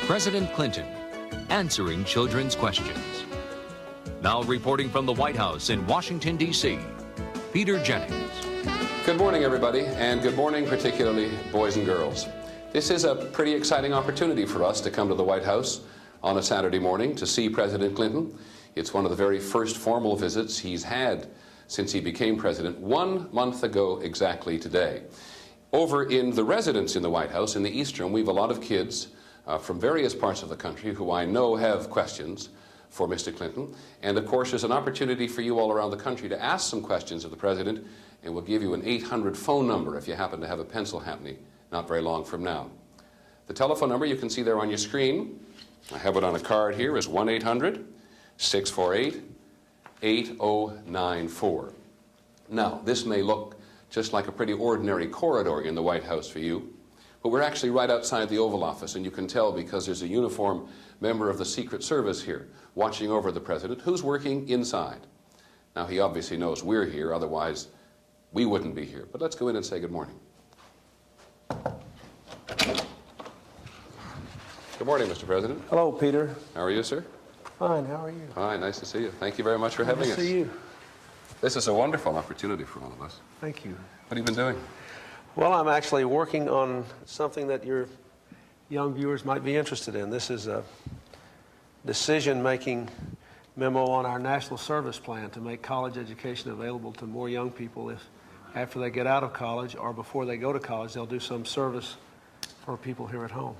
President Clinton, answering children's questions. Now reporting from the White House in Washington, D.C., Peter Jennings. Good morning, everybody, and good morning, particularly boys and girls. This is a pretty exciting opportunity for us to come to the White House on a Saturday morning to see President Clinton. It's one of the very first formal visits he's had since he became president 1 month ago exactly today. Over in the residence in the White House, in the East Room, we have a lot of kids from various parts of the country who I know have questions for Mr. Clinton. And of course, there's an opportunity for you all around the country to ask some questions of the president, and we'll give you an 800 phone number if you happen to have a pencil handy not very long from now. The telephone number you can see there on your screen, I have it on a card here, is 1-800-648-8094. Now, this may look just like a pretty ordinary corridor in the White House for you, but we're actually right outside the Oval Office, and you can tell because there's a uniformed member of the Secret Service here watching over the president who's working inside. Now, he obviously knows we're here, otherwise we wouldn't be here. But let's go in and say good morning. Good morning, Mr. President. Hello, Peter. How are you, sir? Fine, how are you? Fine, nice to see you. Thank you very much for having us. Nice to see you. This is a wonderful opportunity for all of us. Thank you. What have you been doing? Well, I'm actually working on something that your young viewers might be interested in. This is a decision-making memo on our national service plan to make college education available to more young people if after they get out of college or before they go to college, they'll do some service for people here at home.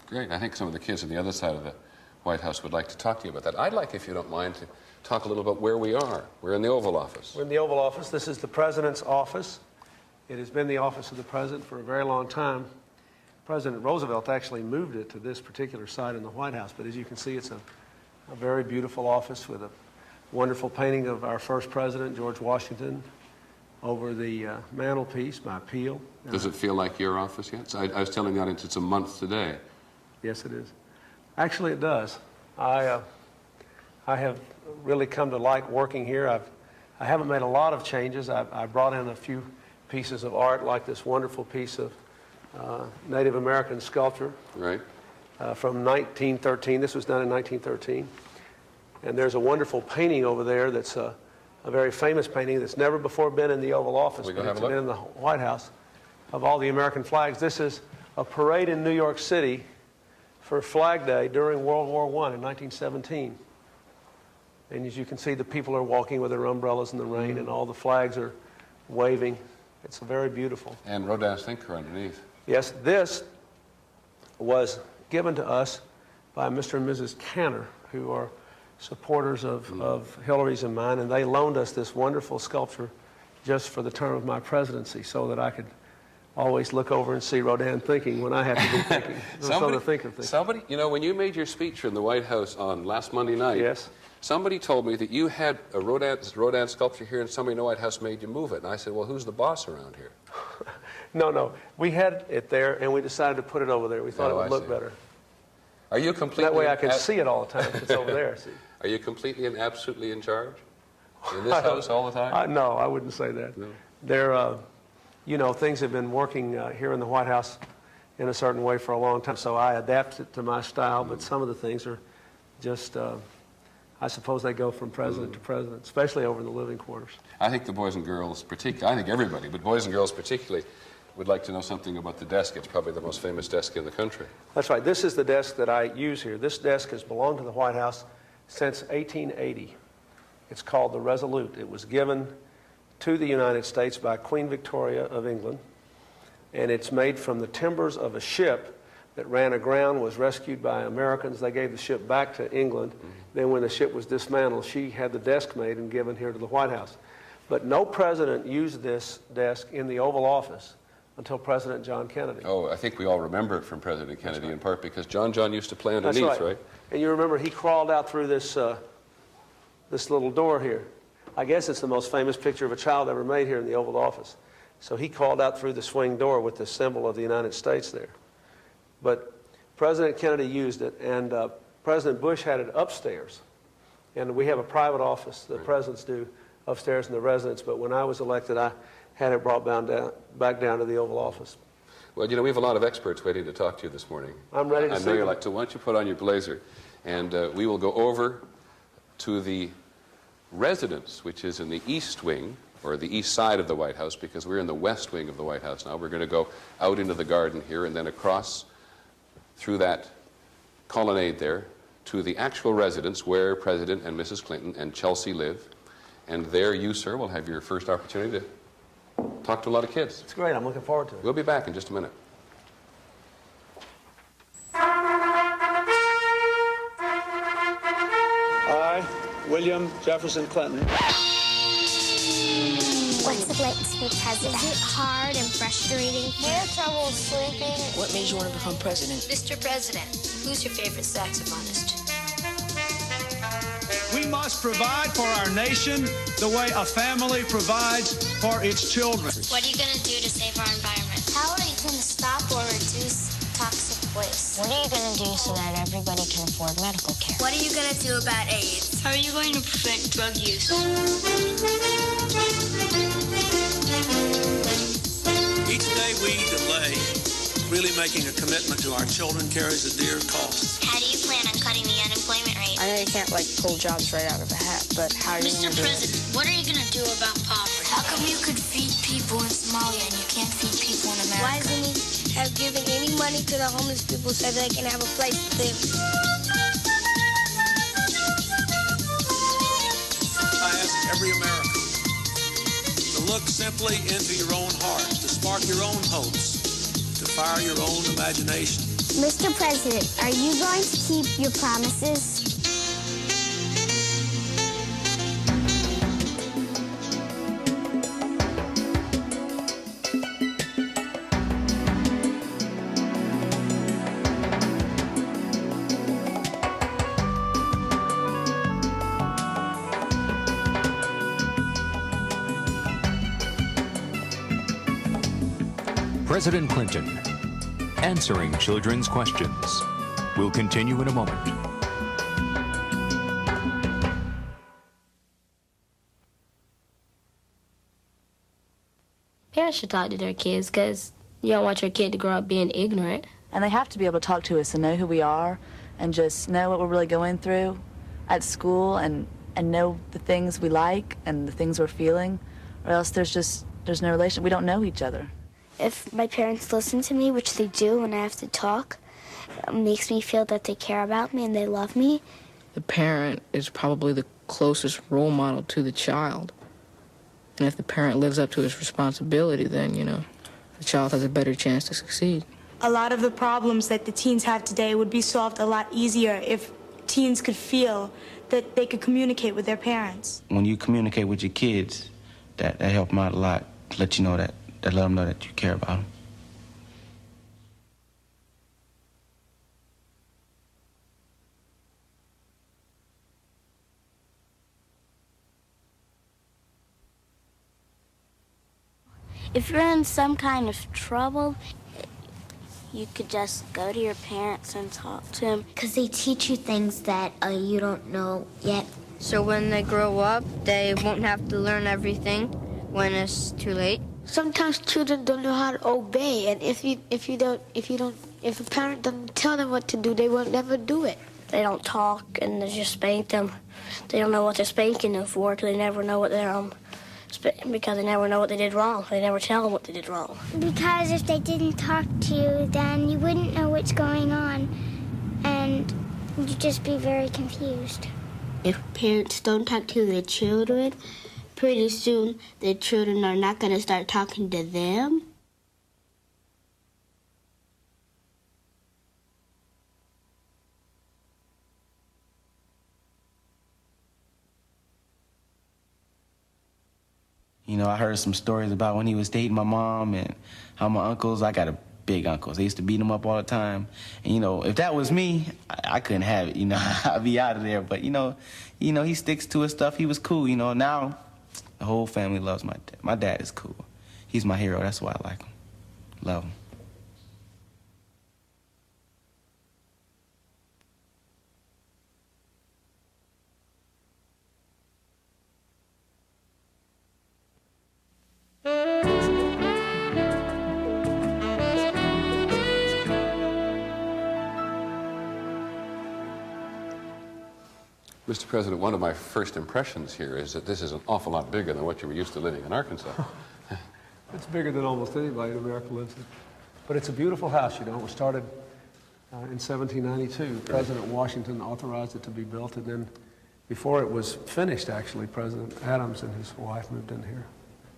Great. I think some of the kids on the other side of the White House would like to talk to you about that. I'd like, if you don't mind, to talk a little about where we are. We're in the Oval Office. We're in the Oval Office. This is the President's office. It has been the office of the President for a very long time. President Roosevelt actually moved it to this particular site in the White House, but as you can see, it's a very beautiful office with a wonderful painting of our first president, George Washington, over the mantelpiece by Peel. Does it feel like your office yet? So I was telling the audience it's a month today. Yes, it is. Actually, it does. I have really come to like working here. I haven't made a lot of changes. I brought in a few pieces of art, like this wonderful piece of Native American sculpture. Right. From 1913. This was done in 1913. And there's a wonderful painting over there that's a very famous painting that's never before been in the Oval Office, but it's been in the White House, of all the American flags. This is a parade in New York City for Flag Day during World War I in 1917. And as you can see, the people are walking with their umbrellas in the rain, and all the flags are waving. It's very beautiful. And Rodin's thinker underneath. Yes, this was given to us by Mr. and Mrs. Canner, who are supporters of Hillary's and mine, and they loaned us this wonderful sculpture just for the term of my presidency so that I could always look over and see Rodin thinking when I had to be thinking. Somebody, you know, when you made your speech in the White House on last Monday night, yes, somebody told me that you had a Rodin sculpture here and somebody in the White House made you move it. And I said, well, who's the boss around here? No. We had it there, and we decided to put it over there. We thought it would look better. Are you completely... That way I can see it all the time if it's over there. See? Are you completely and absolutely in charge in this house all the time? No, I wouldn't say that. No. There, you know, things have been working here in the White House in a certain way for a long time, so I adapt it to my style, but some of the things are just, I suppose they go from president to president, especially over in the living quarters. I think the boys and girls particularly, I think everybody, but boys and girls particularly, would like to know something about the desk. It's probably the most famous desk in the country. That's right. This is the desk that I use here. This desk has belonged to the White House since 1880. It's called the Resolute. It was given to the United States by Queen Victoria of England, and it's made from the timbers of a ship that ran aground, was rescued by Americans. They gave the ship back to England. Then when the ship was dismantled, she had the desk made and given here to the White House. But no president used this desk in the Oval Office until President John Kennedy. Oh, I think we all remember it from President Kennedy, in part because John used to play underneath, That's right? And you remember he crawled out through this this little door here. I guess it's the most famous picture of a child ever made here in the Oval Office. So he crawled out through the swing door with the symbol of the United States there. But President Kennedy used it, and President Bush had it upstairs. And we have a private office, the presidents do, upstairs in the residence. But when I was elected, I had it brought back down to the Oval Office. Well, you know, we have a lot of experts waiting to talk to you this morning. I'm ready to I see know you them. like to. Why don't you put on your blazer, and we will go over to the residence, which is in the east wing, or the east side of the White House, because we're in the west wing of the White House now. We're going to go out into the garden here and then across through that colonnade there to the actual residence where President and Mrs. Clinton and Chelsea live. And there you, sir, will have your first opportunity to talk to a lot of kids. It's great. I'm looking forward to it. We'll be back in just a minute. I, William Jefferson Clinton. What's it like to be president? Is it hard and frustrating? Do you have trouble sleeping? What made you want to become president? Mr. President, who's your favorite saxophonist? We must provide for our nation the way a family provides for its children. What are you going to do to save our environment? How are you going to stop or reduce toxic waste? What are you going to do so that everybody can afford medical care? What are you going to do about AIDS? How are you going to prevent drug use? Each day we delay really making a commitment to our children carries a dear cost. How do you plan on cutting the unemployment rate? I know you can't, pull jobs right out of a hat, but how are you Mr. going to do it? President, what are you going to do about poverty? How come you could feed people in Somalia and you can't feed people in America? Why isn't he have given any money to the homeless people so they can have a place to live? I ask every American to look simply into your own heart, to spark your own hopes, to fire your own imagination. Mr. President, are you going to keep your promises? President Clinton, answering children's questions. We'll continue in a moment. Parents should talk to their kids because you don't want your kid to grow up being ignorant. And they have to be able to talk to us and know who we are and just know what we're really going through at school and know the things we like and the things we're feeling, or else there's no relation. We don't know each other. If my parents listen to me, which they do when I have to talk, it makes me feel that they care about me and they love me. The parent is probably the closest role model to the child. And if the parent lives up to his responsibility, then, the child has a better chance to succeed. A lot of the problems that the teens have today would be solved a lot easier if teens could feel that they could communicate with their parents. When you communicate with your kids, that help them out a lot, to let you know that let them know that you care about them. If you're in some kind of trouble, you could just go to your parents and talk to them. Because they teach you things that you don't know yet. So when they grow up, they won't have to learn everything when it's too late. Sometimes children don't know how to obey, and if a parent doesn't tell them what to do, they will never do it. They don't talk, and they just spank them. They don't know what they're spanking them for, because they never know what because they never know what they did wrong. They never tell them what they did wrong. Because if they didn't talk to you, then you wouldn't know what's going on, and you'd just be very confused. If parents don't talk to their children, pretty soon their children are not going to start talking to them. I heard some stories about when he was dating my mom and how my uncles, I got a big uncles. They used to beat him up all the time. And, if that was me, I couldn't have it, I'd be out of there. But, he sticks to his stuff. He was cool, Now the whole family loves my dad. My dad is cool. He's my hero. That's why I like him. Love him. Mr. President, one of my first impressions here is that this is an awful lot bigger than what you were used to living in Arkansas. It's bigger than almost anybody in America lives in. But it's a beautiful house, you know. It was started in 1792. President Washington authorized it to be built, and then before it was finished, actually, President Adams and his wife moved in here.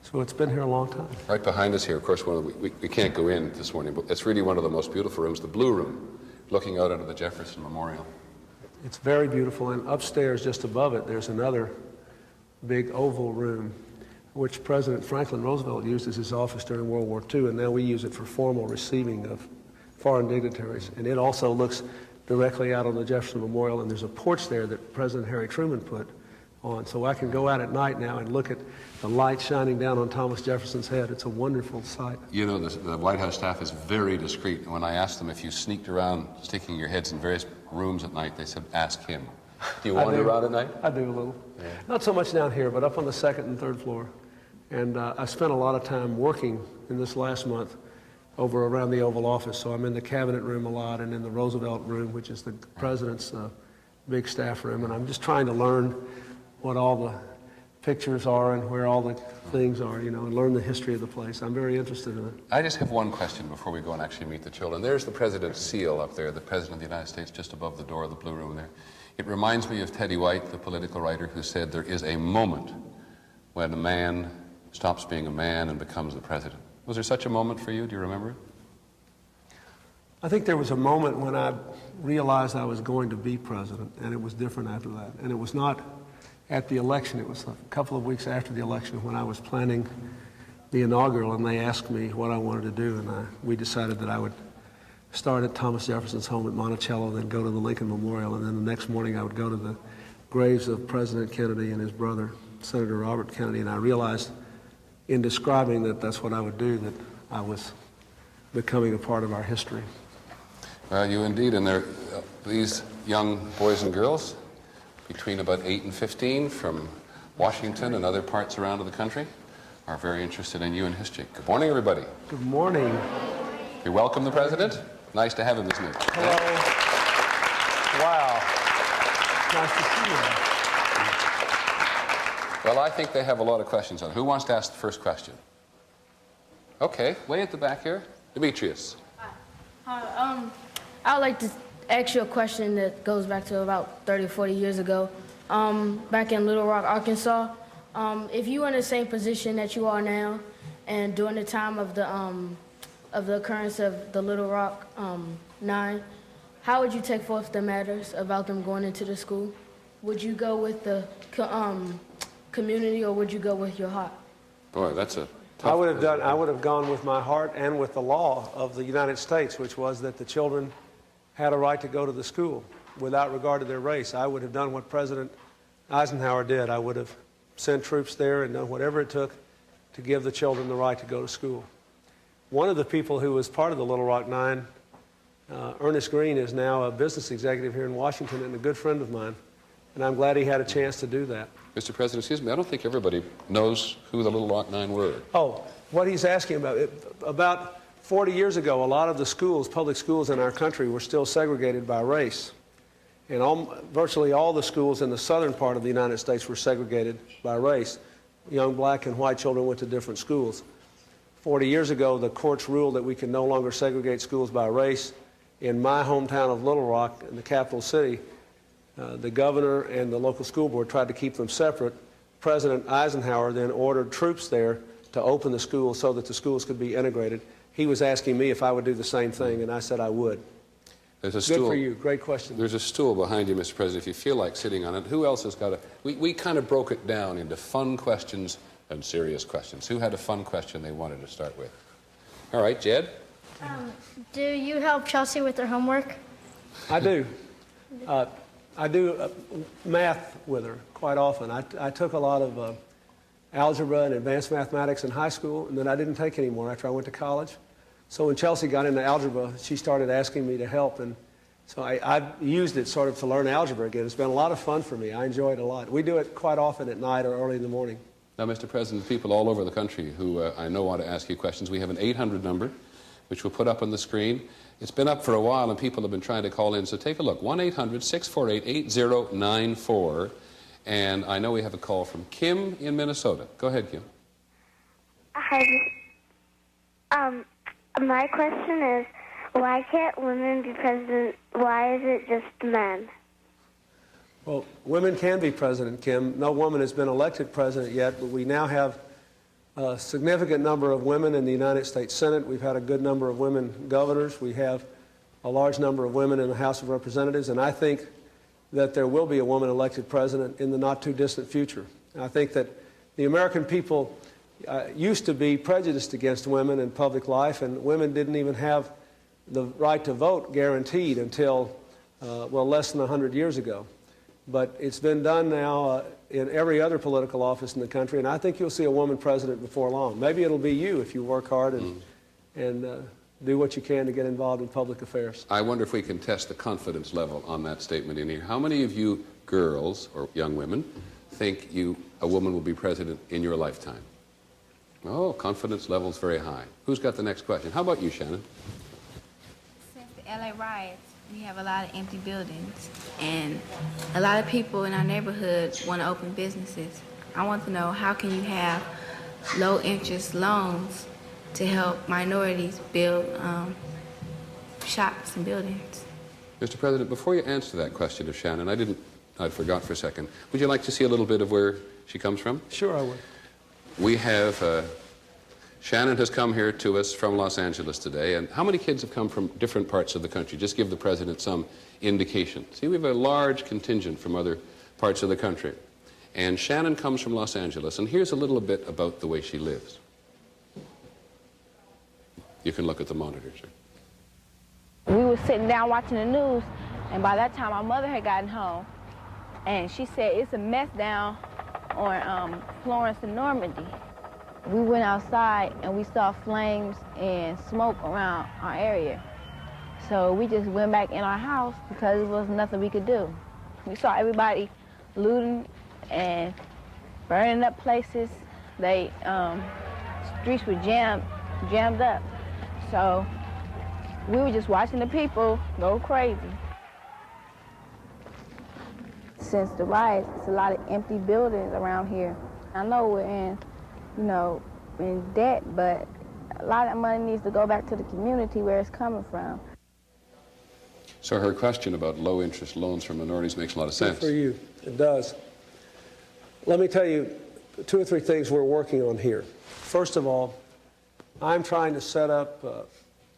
So it's been here a long time. Right behind us here, of course, we can't go in this morning, but it's really one of the most beautiful rooms, the Blue Room, looking out into the Jefferson Memorial. It's very beautiful, and upstairs, just above it, there's another big oval room, which President Franklin Roosevelt used as his office during World War II, and now we use it for formal receiving of foreign dignitaries. And it also looks directly out on the Jefferson Memorial, and there's a porch there that President Harry Truman put on. So I can go out at night now and look at the light shining down on Thomas Jefferson's head. It's a wonderful sight. You know, the White House staff is very discreet. When I asked them if you sneaked around sticking your heads in various rooms at night, they said, ask him. Do you wander around at night? I do a little. Yeah. Not so much down here, but up on the second and third floor. And I spent a lot of time working in this last month over around the Oval Office. So I'm in the cabinet room a lot and in the Roosevelt room, which is the president's big staff room. And I'm just trying to learn what all the pictures are and where all the things are, you know, and learn the history of the place. I'm very interested in it. I just have one question before we go and actually meet the children. There's the president's seal up there, the President of the United States, just above the door of the Blue Room there. It reminds me of Teddy White, the political writer, who said there is a moment when a man stops being a man and becomes the president. Was there such a moment for you? Do you remember it? I think there was a moment when I realized I was going to be president, and it was different after that. And it was not at the election. It was a couple of weeks after the election when I was planning the inaugural, and they asked me what I wanted to do, and we decided that I would start at Thomas Jefferson's home at Monticello, then go to the Lincoln Memorial, and then the next morning I would go to the graves of President Kennedy and his brother, Senator Robert Kennedy, and I realized in describing that that's what I would do, that I was becoming a part of our history. Well, you indeed, and these young boys and girls, between about 8 and 15 from Washington and other parts around the country, are very interested in you and history. Good morning, everybody. Good morning. You welcome the president? Nice to have him, isn't it? Hello. Wow. Nice to see you. Well, I think they have a lot of questions on it. Who wants to ask the first question? Okay, way at the back here. Demetrius. Hi. I would like to ask you a question that goes back to about 30, 40 years ago. Back in Little Rock, Arkansas, if you were in the same position that you are now, and during the time of the occurrence of the Little Rock 9, how would you take forth the matters about them going into the school? Would you go with the community, or would you go with your heart? Boy, that's a tough I would have gone with my heart and with the law of the United States, which was that the children had a right to go to the school without regard to their race. I would have done what President Eisenhower did. I would have sent troops there and done whatever it took to give the children the right to go to school. One of the people who was part of the Little Rock 9, Ernest Green, is now a business executive here in Washington and a good friend of mine, and I'm glad he had a chance to do that. Mr. President, excuse me, I don't think everybody knows who the Little Rock 9 were. Oh, what he's asking about 40 years ago, a lot of the schools, public schools in our country, were still segregated by race. And virtually all the schools in the southern part of the United States were segregated by race. Young black and white children went to different schools. 40 years ago, the courts ruled that we could no longer segregate schools by race. In my hometown of Little Rock, in the capital city, the governor and the local school board tried to keep them separate. President Eisenhower then ordered troops there to open the schools so that the schools could be integrated. He was asking me if I would do the same thing, and I said I would. There's a stool. Good for you. Great question. There's a stool behind you, Mr. President, if you feel like sitting on it. Who else has got a... We kind of broke it down into fun questions and serious questions. Who had a fun question they wanted to start with? All right, Jed? Do you help Chelsea with her homework? I do. I do math with her quite often. I took a lot of algebra and advanced mathematics in high school, and then I didn't take any more after I went to college. So when Chelsea got into algebra, she started asking me to help, and so I used it sort of to learn algebra again. It's been a lot of fun for me. I enjoy it a lot. We do it quite often at night or early in the morning. Now, Mr. President, people all over the country who I know want to ask you questions, we have an 800 number, which we'll put up on the screen. It's been up for a while, and people have been trying to call in, so take a look. 1-800-648-8094. And I know we have a call from Kim in Minnesota. Go ahead, Kim. Hi. My question is, why can't women be president? Why is it just men? Well, women can be president, Kim. No woman has been elected president yet, but we now have a significant number of women in the United States Senate. We've had a good number of women governors. We have a large number of women in the House of Representatives, and I think that there will be a woman elected president in the not-too-distant future. And I think that the American people used to be prejudiced against women in public life, and women didn't even have the right to vote guaranteed until, well, less than 100 years ago. But it's been done now in every other political office in the country, and I think you'll see a woman president before long. Maybe it'll be you if you work hard and do what you can to get involved in public affairs. I wonder if we can test the confidence level on that statement in here. How many of you girls or young women think a woman will be president in your lifetime? Oh, confidence level's very high. Who's got the next question? How about you, Shannon? Since the LA riots, we have a lot of empty buildings, and a lot of people in our neighborhood want to open businesses. I want to know, how can you have low-interest loans to help minorities build shops and buildings? Mr. President, before you answer that question of Shannon, I forgot for a second. Would you like to see a little bit of where she comes from? Sure, I would. We have, Shannon has come here to us from Los Angeles today, and how many kids have come from different parts of the country? Just give the President some indication. See, we have a large contingent from other parts of the country. And Shannon comes from Los Angeles, and here's a little bit about the way she lives. You can look at the monitor, sir. We were sitting down watching the news, and by that time, my mother had gotten home, and she said, it's a mess down on Florence and Normandy. We went outside and we saw flames and smoke around our area. So we just went back in our house because there was nothing we could do. We saw everybody looting and burning up places. They streets were jammed up. So we were just watching the people go crazy. Since the riots, it's a lot of empty buildings around here. I know we're in debt, but a lot of that money needs to go back to the community where it's coming from. So her question about low-interest loans for minorities makes a lot of sense. Good for you. It does. Let me tell you 2 or 3 things we're working on here. First of all, I'm trying to set up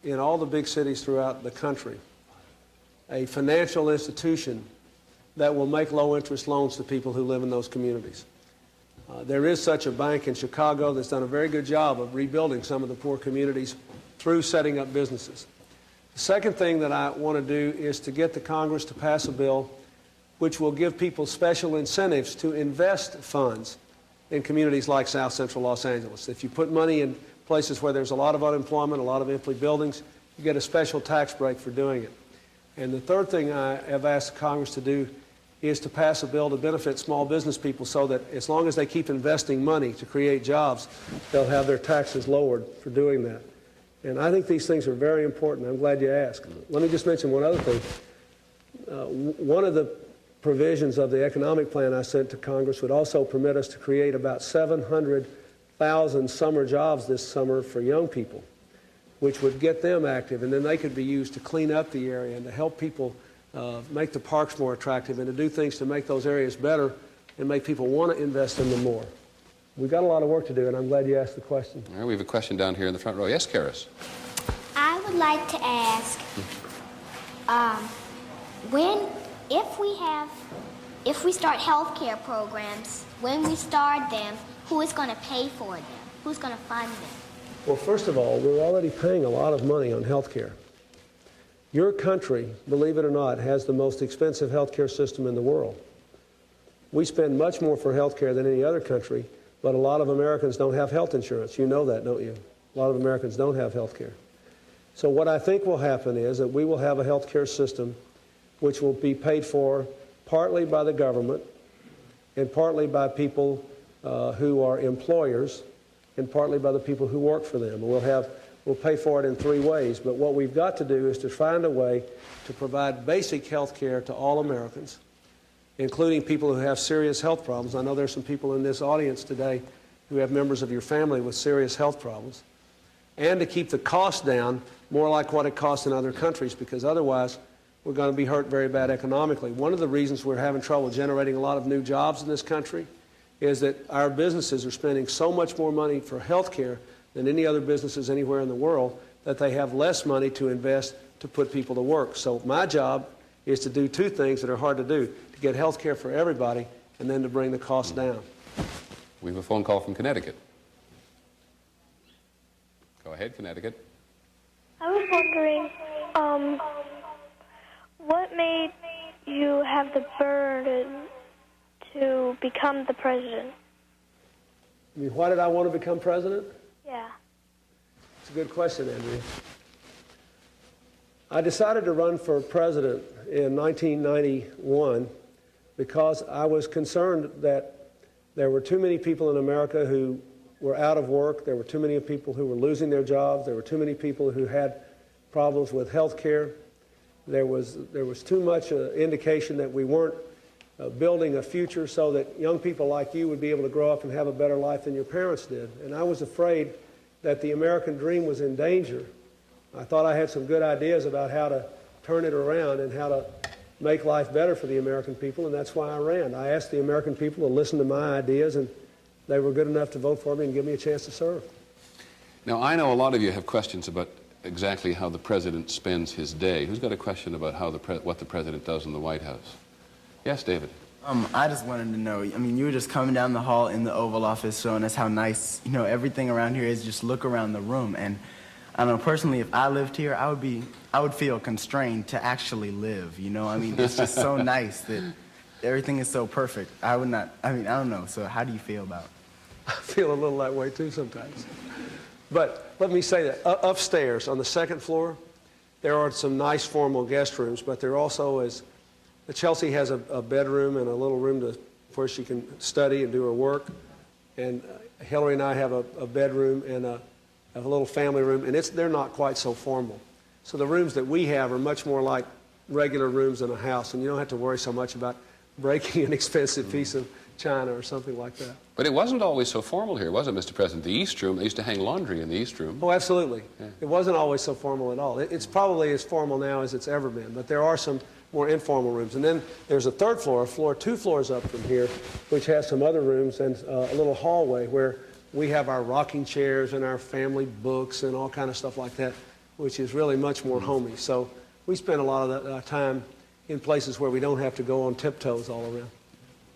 in all the big cities throughout the country a financial institution that will make low-interest loans to people who live in those communities. There is such a bank in Chicago that's done a very good job of rebuilding some of the poor communities through setting up businesses. The second thing that I want to do is to get the Congress to pass a bill which will give people special incentives to invest funds in communities like South Central Los Angeles. If you put money in places where there's a lot of unemployment, a lot of empty buildings, you get a special tax break for doing it. And the third thing I have asked Congress to do is to pass a bill to benefit small business people so that as long as they keep investing money to create jobs, they'll have their taxes lowered for doing that. And I think these things are very important. I'm glad you asked. Let me just mention one other thing. One of the provisions of the economic plan I sent to Congress would also permit us to create about 700,000 summer jobs this summer for young people, which would get them active, and then they could be used to clean up the area and to help people make the parks more attractive and to do things to make those areas better and make people want to invest in them more. We've got a lot of work to do, and I'm glad you asked the question. All right, we have a question down here in the front row. Yes, Karis? I would like to ask, if we start health care programs, when we start them, who is going to pay for them? Who's going to fund them? Well, first of all, we're already paying a lot of money on health care. Your country, believe it or not, has the most expensive health care system in the world. We spend much more for health care than any other country, but a lot of Americans don't have health insurance. You know that, don't you? A lot of Americans don't have health care. So what I think will happen is that we will have a health care system which will be paid for partly by the government and partly by people who are employers and partly by the people who work for them. We'll we'll pay for it in 3 ways. But what we've got to do is to find a way to provide basic health care to all Americans, including people who have serious health problems. I know there's some people in this audience today who have members of your family with serious health problems. And to keep the cost down, more like what it costs in other countries, because otherwise we're going to be hurt very bad economically. One of the reasons we're having trouble generating a lot of new jobs in this country is that our businesses are spending so much more money for health care than any other businesses anywhere in the world that they have less money to invest to put people to work. So my job is to do 2 things that are hard to do: to get health care for everybody and then to bring the cost down. We have a phone call from Connecticut. Go ahead, Connecticut. I was wondering, what made you have the burden to become the president? I mean, why did I want to become president? Yeah. It's a good question, Andrea. I decided to run for president in 1991 because I was concerned that there were too many people in America who were out of work. There were too many people who were losing their jobs. There were too many people who had problems with health care. There was too much indication that we weren't building a future so that young people like you would be able to grow up and have a better life than your parents did. And I was afraid that the American dream was in danger. I thought I had some good ideas about how to turn it around and how to make life better for the American people, and that's why I ran. I asked the American people to listen to my ideas, and they were good enough to vote for me and give me a chance to serve. Now, I know a lot of you have questions about exactly how the president spends his day. Who's got a question about how what the president does in the White House? Yes, David. I just wanted to know, I mean, you were just coming down the hall in the Oval Office showing us how nice, you know, everything around here is. Just look around the room. And I don't know, personally, if I lived here, I would feel constrained to actually live, you know? I mean, it's just so nice that everything is so perfect. I don't know. So how do you feel about it? I feel a little that way too sometimes. But let me say that upstairs on the 2nd floor, there are some nice formal guest rooms, but there also is, Chelsea has a bedroom and a little room where she can study and do her work. And Hillary and I have a bedroom and a little family room, and they're not quite so formal. So the rooms that we have are much more like regular rooms in a house, and you don't have to worry so much about breaking an expensive piece of china or something like that. But it wasn't always so formal here, was it, Mr. President? The East Room, they used to hang laundry in the East Room. Oh, absolutely. Yeah. It wasn't always so formal at all. It's probably as formal now as it's ever been, but there are some more informal rooms. And then there's a 3rd floor, 2 floors up from here, which has some other rooms and a little hallway where we have our rocking chairs and our family books and all kind of stuff like that, which is really much more homey. So we spend a lot of that time in places where we don't have to go on tiptoes all around.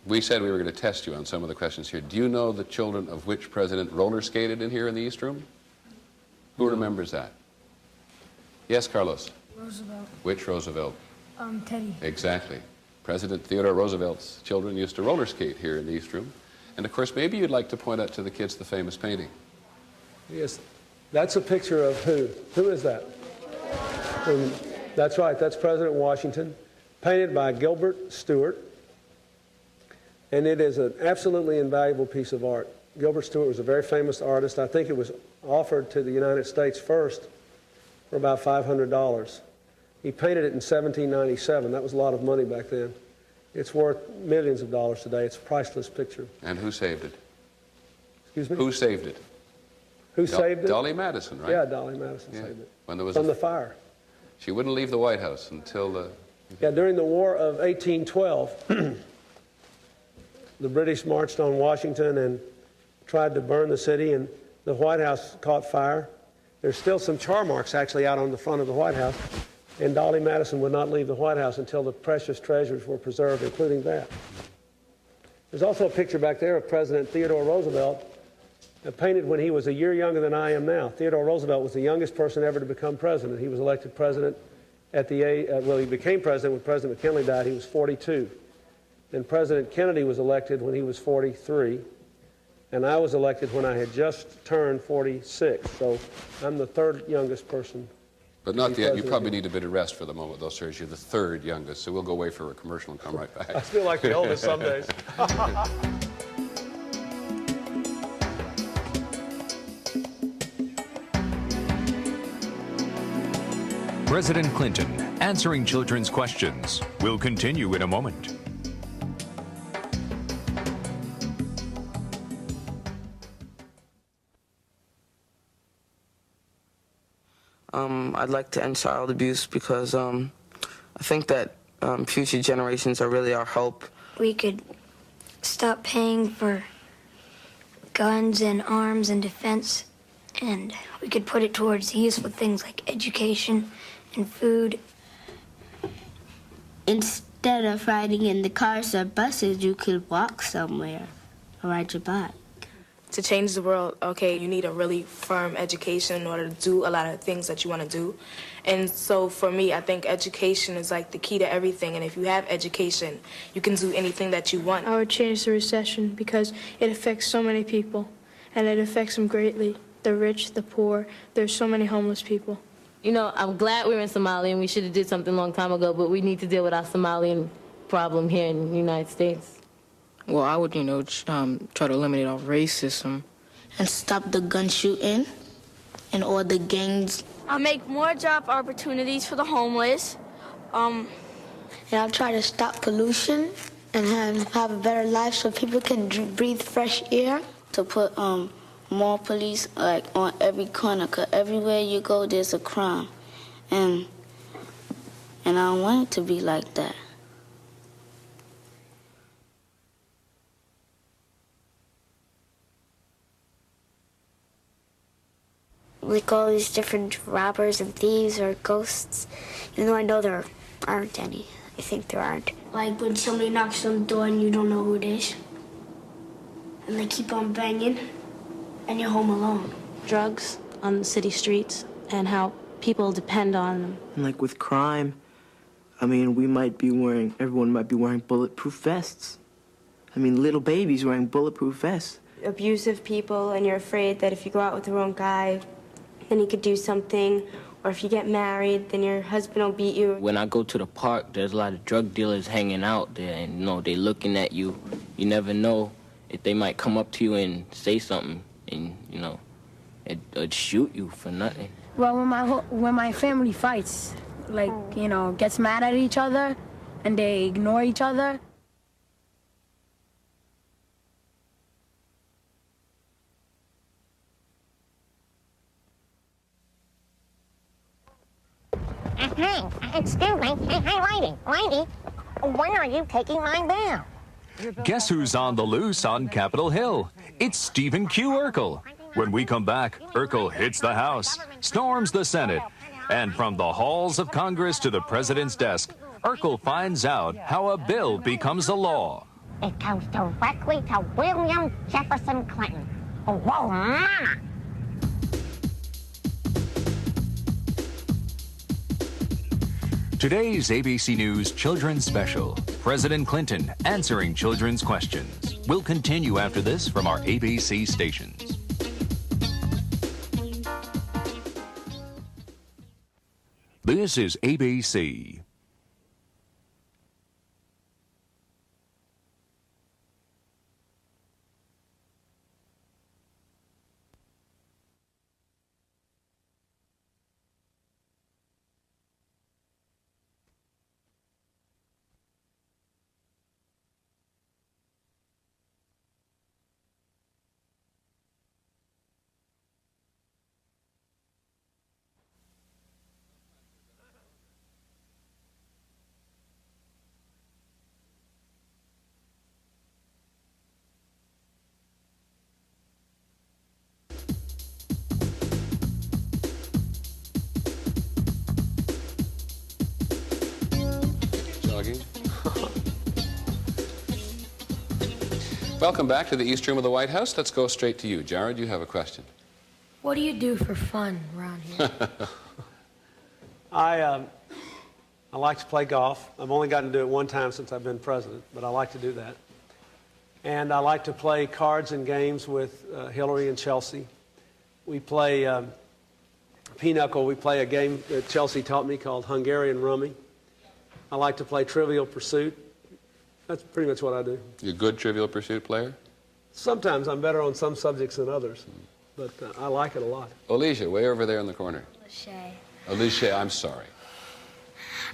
We said we were going to test you on some of the questions here. Do you know the children of which president roller skated in here in the East Room? Who remembers that? Yes, Carlos? Roosevelt. Which Roosevelt? Teddy. Exactly. President Theodore Roosevelt's children used to roller skate here in the East Room. And of course, maybe you'd like to point out to the kids the famous painting. Yes, that's a picture of who? Who is that? That's right, that's President Washington, painted by Gilbert Stuart. And it is an absolutely invaluable piece of art. Gilbert Stuart was a very famous artist. I think it was offered to the United States first for about $500. He painted it in 1797. That was a lot of money back then. It's worth millions of dollars today. It's a priceless picture. And who saved it? Excuse me? Who saved it? Who saved it? Dolly Madison, right? Yeah, Dolly Madison saved it. When there was from the fire. She wouldn't leave the White House until the... Yeah, during the War of 1812, the British marched on Washington and tried to burn the city, and the White House caught fire. There's still some char marks actually out on the front of the White House, and Dolly Madison would not leave the White House until the precious treasures were preserved, including that. There's also a picture back there of President Theodore Roosevelt, painted when he was a year younger than I am now. Theodore Roosevelt was the youngest person ever to become president. He was elected president at the age, he became president when President McKinley died. He was 42. Then President Kennedy was elected when he was 43. And I was elected when I had just turned 46. So I'm the 3rd youngest person. But not yet. You probably need a bit of rest for the moment, though, sir. You're the 3rd youngest. So we'll go away for a commercial and come right back. I feel like the oldest some days. President Clinton answering children's questions will continue in a moment. I'd like to end child abuse because I think that future generations are really our hope. We could stop paying for guns and arms and defense, and we could put it towards useful things like education and food. Instead of riding in the cars or buses, you could walk somewhere or ride your bike. To change the world, okay, you need a really firm education in order to do a lot of things that you want to do. And so for me, I think education is like the key to everything. And if you have education, you can do anything that you want. I would change the recession because it affects so many people, and it affects them greatly. The rich, the poor, there's so many homeless people. You know, I'm glad we're in Somalia, and we should have did something a long time ago, but we need to deal with our Somalian problem here in the United States. Well, I would, try to eliminate all racism. And stop the gun shooting and all the gangs. I'll make more job opportunities for the homeless. And I'll try to stop pollution and have a better life so people can breathe fresh air. To put more police on every corner, because everywhere you go, there's a crime. And I don't want it to be like that. Like all these different robbers and thieves or ghosts, even though I know there aren't any. I think there aren't. Like when somebody knocks on the door and you don't know who it is, and they keep on banging, and you're home alone. Drugs on the city streets and how people depend on them. And like with crime, I mean, everyone might be wearing bulletproof vests. I mean, little babies wearing bulletproof vests. Abusive people, and you're afraid that if you go out with the wrong guy, then he could do something, or if you get married, then your husband will beat you. When I go to the park, there's a lot of drug dealers hanging out there, and they're looking at you. You never know if they might come up to you and say something, and it'd shoot you for nothing. Well, when my family fights, gets mad at each other, and they ignore each other. Hey, excuse me. Hey, lady, when are you taking my bail? Guess who's on the loose on Capitol Hill? It's Stephen Q. Urkel. When we come back, Urkel hits the House, storms the Senate, and from the halls of Congress to the president's desk, Urkel finds out how a bill becomes a law. It goes directly to William Jefferson Clinton. Oh, whoa, mama! Today's ABC News Children's Special, President Clinton answering children's questions, will continue after this from our ABC stations. This is ABC. Welcome back to the East Room of the White House. Let's go straight to you. Jared, you have a question. What do you do for fun around here? I like to play golf. I've only gotten to do it one time since I've been president, but I like to do that. And I like to play cards and games with Hillary and Chelsea. We play pinochle. We play a game that Chelsea taught me called Hungarian Rummy. I like to play Trivial Pursuit. That's pretty much what I do. You a good Trivial Pursuit player? Sometimes I'm better on some subjects than others, but I like it a lot. Alicia, way over there in the corner. Alicia. Alicia, I'm sorry.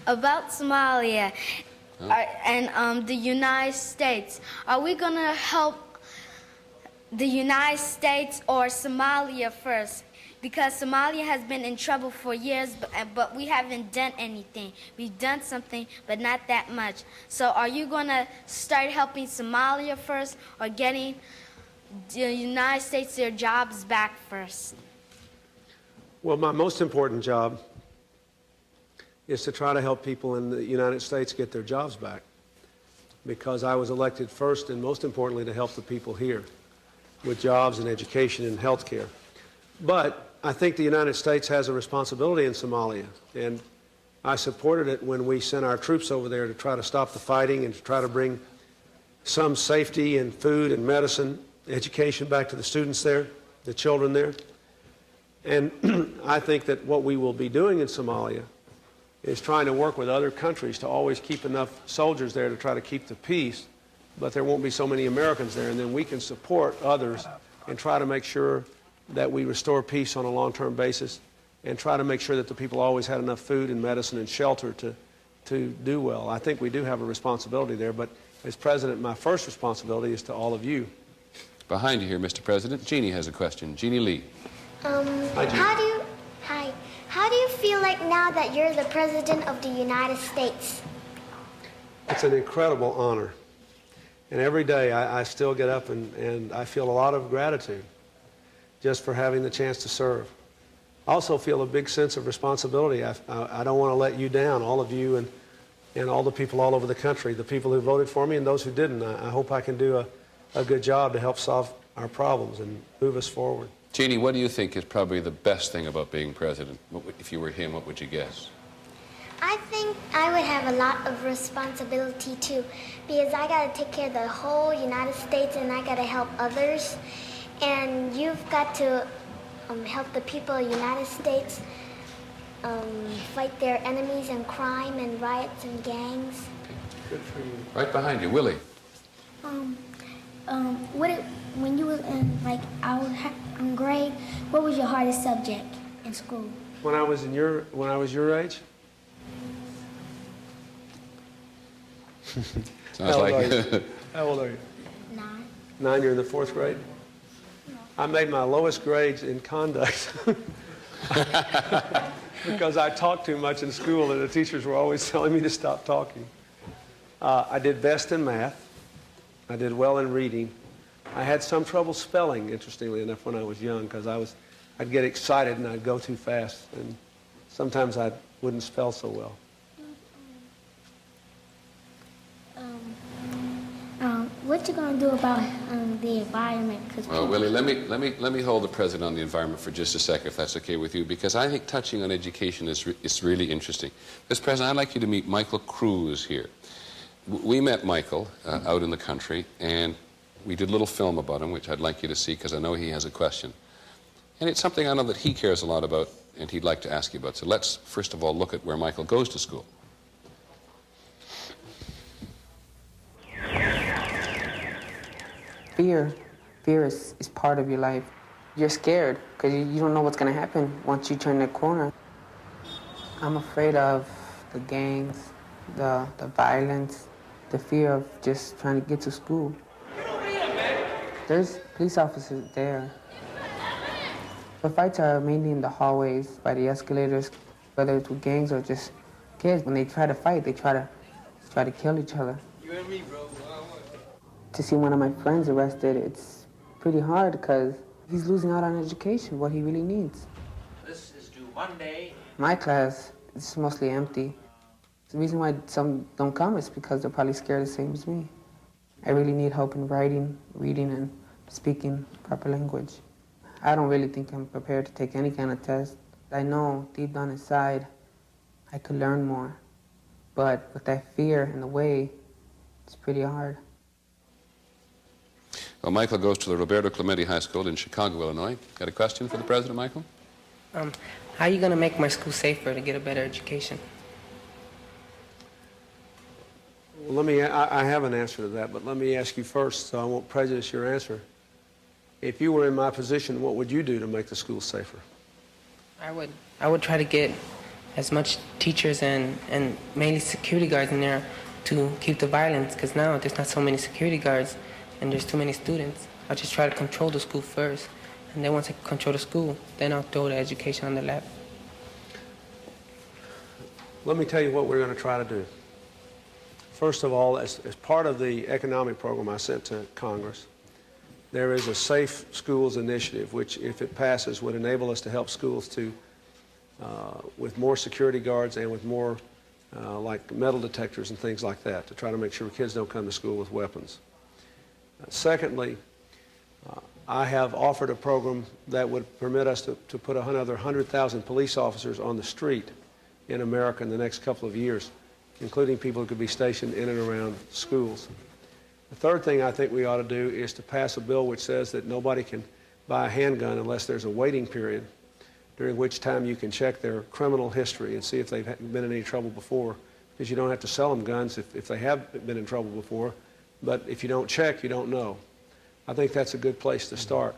About Somalia and the United States. Are we going to help the United States or Somalia first? Because Somalia has been in trouble for years, but we haven't done anything. We've done something, but not that much. So are you going to start helping Somalia first or getting the United States their jobs back first? Well, my most important job is to try to help people in the United States get their jobs back, because I was elected first and most importantly to help the people here with jobs and education and health care. But I think the United States has a responsibility in Somalia, and I supported it when we sent our troops over there to try to stop the fighting and to try to bring some safety and food and medicine, education back to the students there, the children there. And I think that what we will be doing in Somalia is trying to work with other countries to always keep enough soldiers there to try to keep the peace, but there won't be so many Americans there, and then we can support others and try to make sure that we restore peace on a long-term basis and try to make sure that the people always had enough food and medicine and shelter to do well. I think we do have a responsibility there, but as President, my first responsibility is to all of you. Behind you here, Mr. President, Jeannie has a question. Jeannie Lee. Hi, Jeannie. How do you feel like now that you're the President of the United States? It's an incredible honor. And every day I still get up and I feel a lot of gratitude just for having the chance to serve. I also feel a big sense of responsibility. I don't want to let you down, all of you and all the people all over the country, the people who voted for me and those who didn't. I hope I can do a good job to help solve our problems and move us forward. Jeannie, what do you think is probably the best thing about being president? If you were him, what would you guess? I think I would have a lot of responsibility too, because I got to take care of the whole United States and I got to help others. And you've got to help the people of the United States fight their enemies and crime and riots and gangs. Good for you. Right behind you, Willie. When you were in grade, what was your hardest subject in school? When I was your age? Sounds like How old are you? 9. 9, you're in the 4th grade? I made my lowest grades in conduct because I talked too much in school and the teachers were always telling me to stop talking. I did best in math. I did well in reading. I had some trouble spelling, interestingly enough, when I was young, because I'd get excited and I'd go too fast, and sometimes I wouldn't spell so well. What you gonna do about the environment? Well, Willie, let me hold the president on the environment for just a second, if that's okay with you, because I think touching on education is really interesting. Mr. President, I'd like you to meet Michael Cruz here. We met Michael out in the country, and we did a little film about him, which I'd like you to see, because I know he has a question. And it's something I know that he cares a lot about, and he'd like to ask you about. So let's, first of all, look at where Michael goes to school. Fear is part of your life. You're scared because you don't know what's going to happen once you turn that corner. I'm afraid of the gangs, the violence, the fear of just trying to get to school. There's police officers there. The fights are mainly in the hallways, by the escalators, whether it's with gangs or just kids. When they try to fight, they try to kill each other. You and me, bro. To see one of my friends arrested, it's pretty hard because he's losing out on education, what he really needs. This is due Monday. My class is mostly empty. The reason why some don't come is because they're probably scared the same as me. I really need help in writing, reading, and speaking proper language. I don't really think I'm prepared to take any kind of test. I know deep down inside I could learn more, but with that fear in the way, it's pretty hard. Well, Michael goes to the Roberto Clemente High School in Chicago, Illinois. Got a question for the president, Michael? How are you going to make my school safer to get a better education? Well, I have an answer to that, but let me ask you first so I won't prejudice your answer. If you were in my position, what would you do to make the schools safer? I would try to get as much teachers and mainly security guards in there to keep the violence, because now there's not so many security guards and there's too many students. I'll just try to control the school first, and then once I control the school, then I'll throw the education on the lap. Let me tell you what we're going to try to do. First of all, as part of the economic program I sent to Congress, there is a Safe Schools initiative, which, if it passes, would enable us to help schools to, with more security guards and with more like metal detectors and things like that, to try to make sure kids don't come to school with weapons. Secondly, I have offered a program that would permit us to put another 100,000 police officers on the street in America in the next couple of years, including people who could be stationed in and around schools. The third thing I think we ought to do is to pass a bill which says that nobody can buy a handgun unless there's a waiting period, during which time you can check their criminal history and see if they've been in any trouble before, because you don't have to sell them guns if they have been in trouble before, but if you don't check, you don't know. I think that's a good place to start.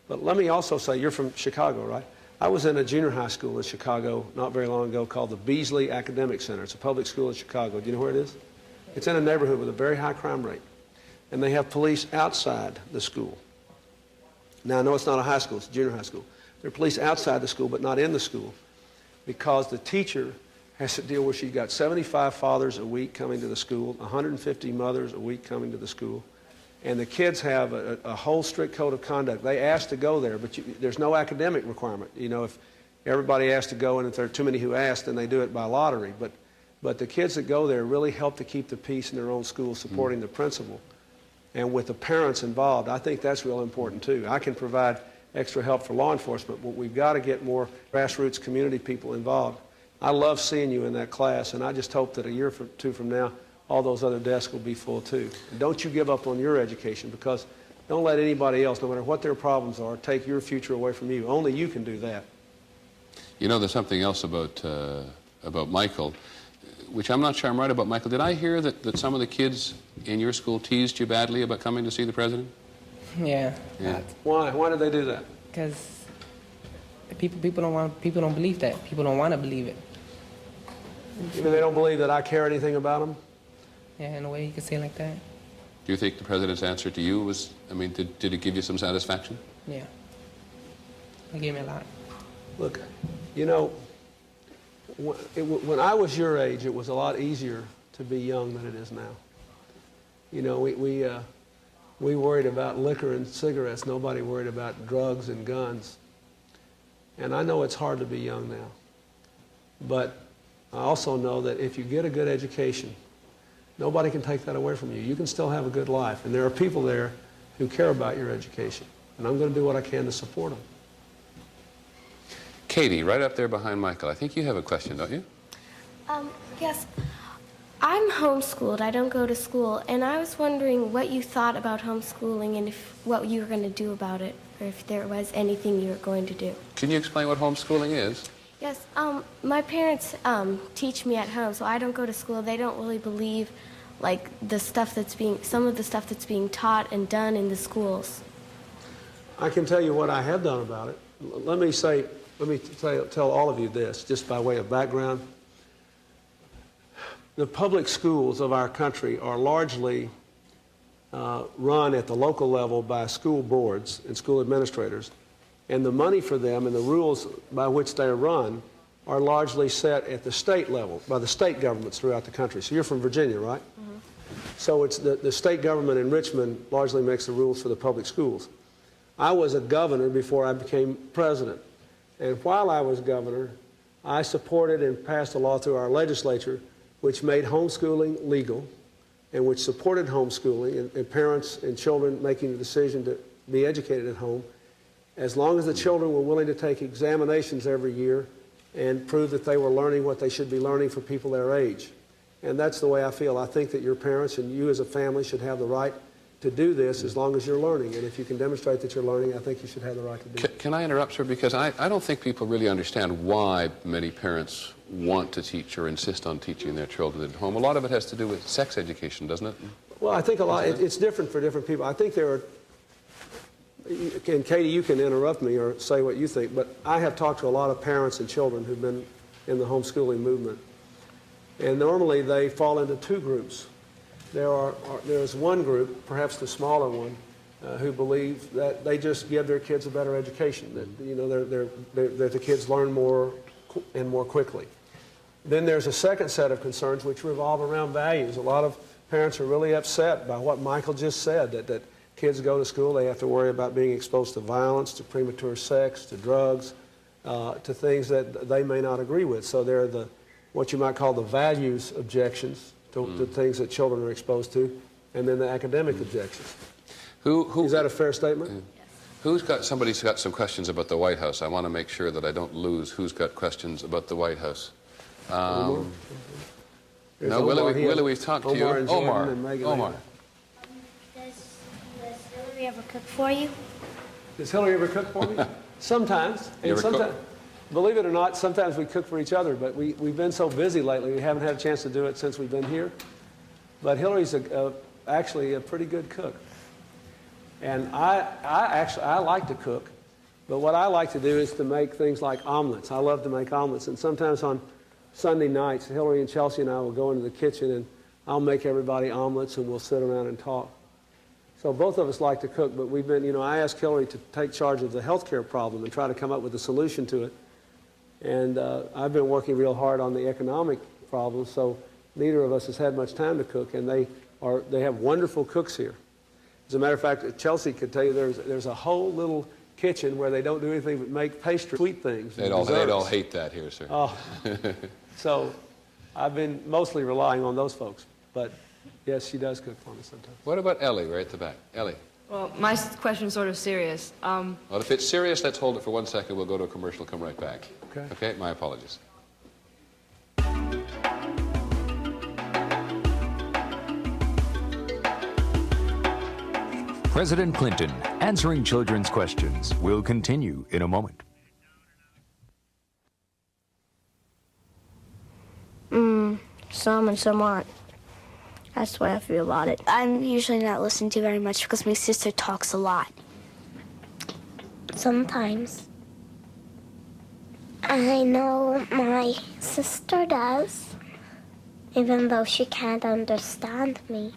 But let me also say, you're from Chicago, right? I was in a junior high school in Chicago not very long ago called the Beasley Academic Center. It's a public school in Chicago. Do you know where it is? It's in a neighborhood with a very high crime rate. And they have police outside the school. Now, I know it's not a high school, it's a junior high school. There are police outside the school, but not in the school, because the teacher has to deal with, she's got 75 fathers a week coming to the school, 150 mothers a week coming to the school, and the kids have a whole strict code of conduct. They ask to go there, but there's no academic requirement. You know, if everybody asks to go, and if there are too many who ask, then they do it by lottery. But the kids that go there really help to keep the peace in their own school, supporting the principal. And with the parents involved, I think that's real important too. I can provide extra help for law enforcement, but we've got to get more grassroots community people involved. I love seeing you in that class, and I just hope that a year or two from now, all those other desks will be full too. And don't you give up on your education, because don't let anybody else, no matter what their problems are, take your future away from you. Only you can do that. You know, there's something else about Michael, which I'm not sure I'm right about. Michael, did I hear that some of the kids in your school teased you badly about coming to see the president? Yeah. Why? Why did they do that? Because people don't believe that. People don't want to believe it. You mean they don't believe that I care anything about them? Yeah, in a way you could say it like that. Do you think the president's answer to you was, I mean, did it give you some satisfaction? Yeah. It gave me a lot. Look, you know, when I was your age, it was a lot easier to be young than it is now. You know, we worried about liquor and cigarettes. Nobody worried about drugs and guns. And I know it's hard to be young now. But I also know that if you get a good education, nobody can take that away from you. You can still have a good life. And there are people there who care about your education. And I'm going to do what I can to support them. Katie, right up there behind Michael, I think you have a question, don't you? Yes. I'm homeschooled. I don't go to school. And I was wondering what you thought about homeschooling and what you were going to do about it, or if there was anything you were going to do. Can you explain what homeschooling is? Yes. My parents teach me at home, so I don't go to school. They don't really believe, like, some of the stuff that's being taught and done in the schools. I can tell you what I have done about it. Let me tell all of you this, just by way of background. The public schools of our country are largely run at the local level by school boards and school administrators, and the money for them and the rules by which they are run are largely set at the state level by the state governments throughout the country. So you're from Virginia, right? Mm-hmm. So it's the state government in Richmond largely makes the rules for the public schools. I was a governor before I became president, and while I was governor, I supported and passed a law through our legislature which made homeschooling legal and which supported homeschooling and parents and children making the decision to be educated at home, as long as the children were willing to take examinations every year and prove that they were learning what they should be learning for people their age. And that's the way I feel. I think that your parents and you as a family should have the right to do this as long as you're learning. And if you can demonstrate that you're learning, I think you should have the right to do it. Can I interrupt, sir? Because I don't think people really understand why many parents want to teach or insist on teaching their children at home. A lot of it has to do with sex education, doesn't it? Well, I think it's different for different people. I think there are, and Katie, you can interrupt me or say what you think, but I have talked to a lot of parents and children who've been in the homeschooling movement. And normally they fall into two groups. There's one group, perhaps the smaller one, who believe that they just give their kids a better education, that the kids learn more and more quickly. Then there's a second set of concerns which revolve around values. A lot of parents are really upset by what Michael just said, that kids go to school, they have to worry about being exposed to violence, to premature sex, to drugs, to things that they may not agree with. So there are what you might call the values objections to things that children are exposed to, and then the academic objections. Is that a fair statement? Yes. Somebody's got some questions about the White House. I want to make sure that I don't lose who's got questions about the White House. No, Willie, we've talked to you. Omar. Does Hillary ever cook for you? Does Hillary ever cook for me? Sometimes. And sometimes, believe it or not, sometimes we cook for each other, but we've been so busy lately, we haven't had a chance to do it since we've been here. But Hillary's actually a pretty good cook. And I like to cook, but what I like to do is to make things like omelets. I love to make omelets, and sometimes on Sunday nights, Hillary and Chelsea and I will go into the kitchen and I'll make everybody omelets and we'll sit around and talk. So both of us like to cook, but we've been, I asked Hillary to take charge of the healthcare problem and try to come up with a solution to it. And I've been working real hard on the economic problem, so neither of us has had much time to cook, and they have wonderful cooks here. As a matter of fact, Chelsea could tell you there's a whole little kitchen where they don't do anything but make pastry, sweet things. They'd all hate that here, sir. Oh. So I've been mostly relying on those folks. But yes, she does cook for me sometimes. What about Ellie right at the back? Ellie. Well, my question's sort of serious. Well, if it's serious, let's hold it for 1 second. We'll go to a commercial, come right back. Okay. Okay, my apologies. President Clinton answering children's questions will continue in a moment. Some and some aren't. That's the way I feel about it. I'm usually not listened to very much because my sister talks a lot. Sometimes. I know my sister does, even though she can't understand me.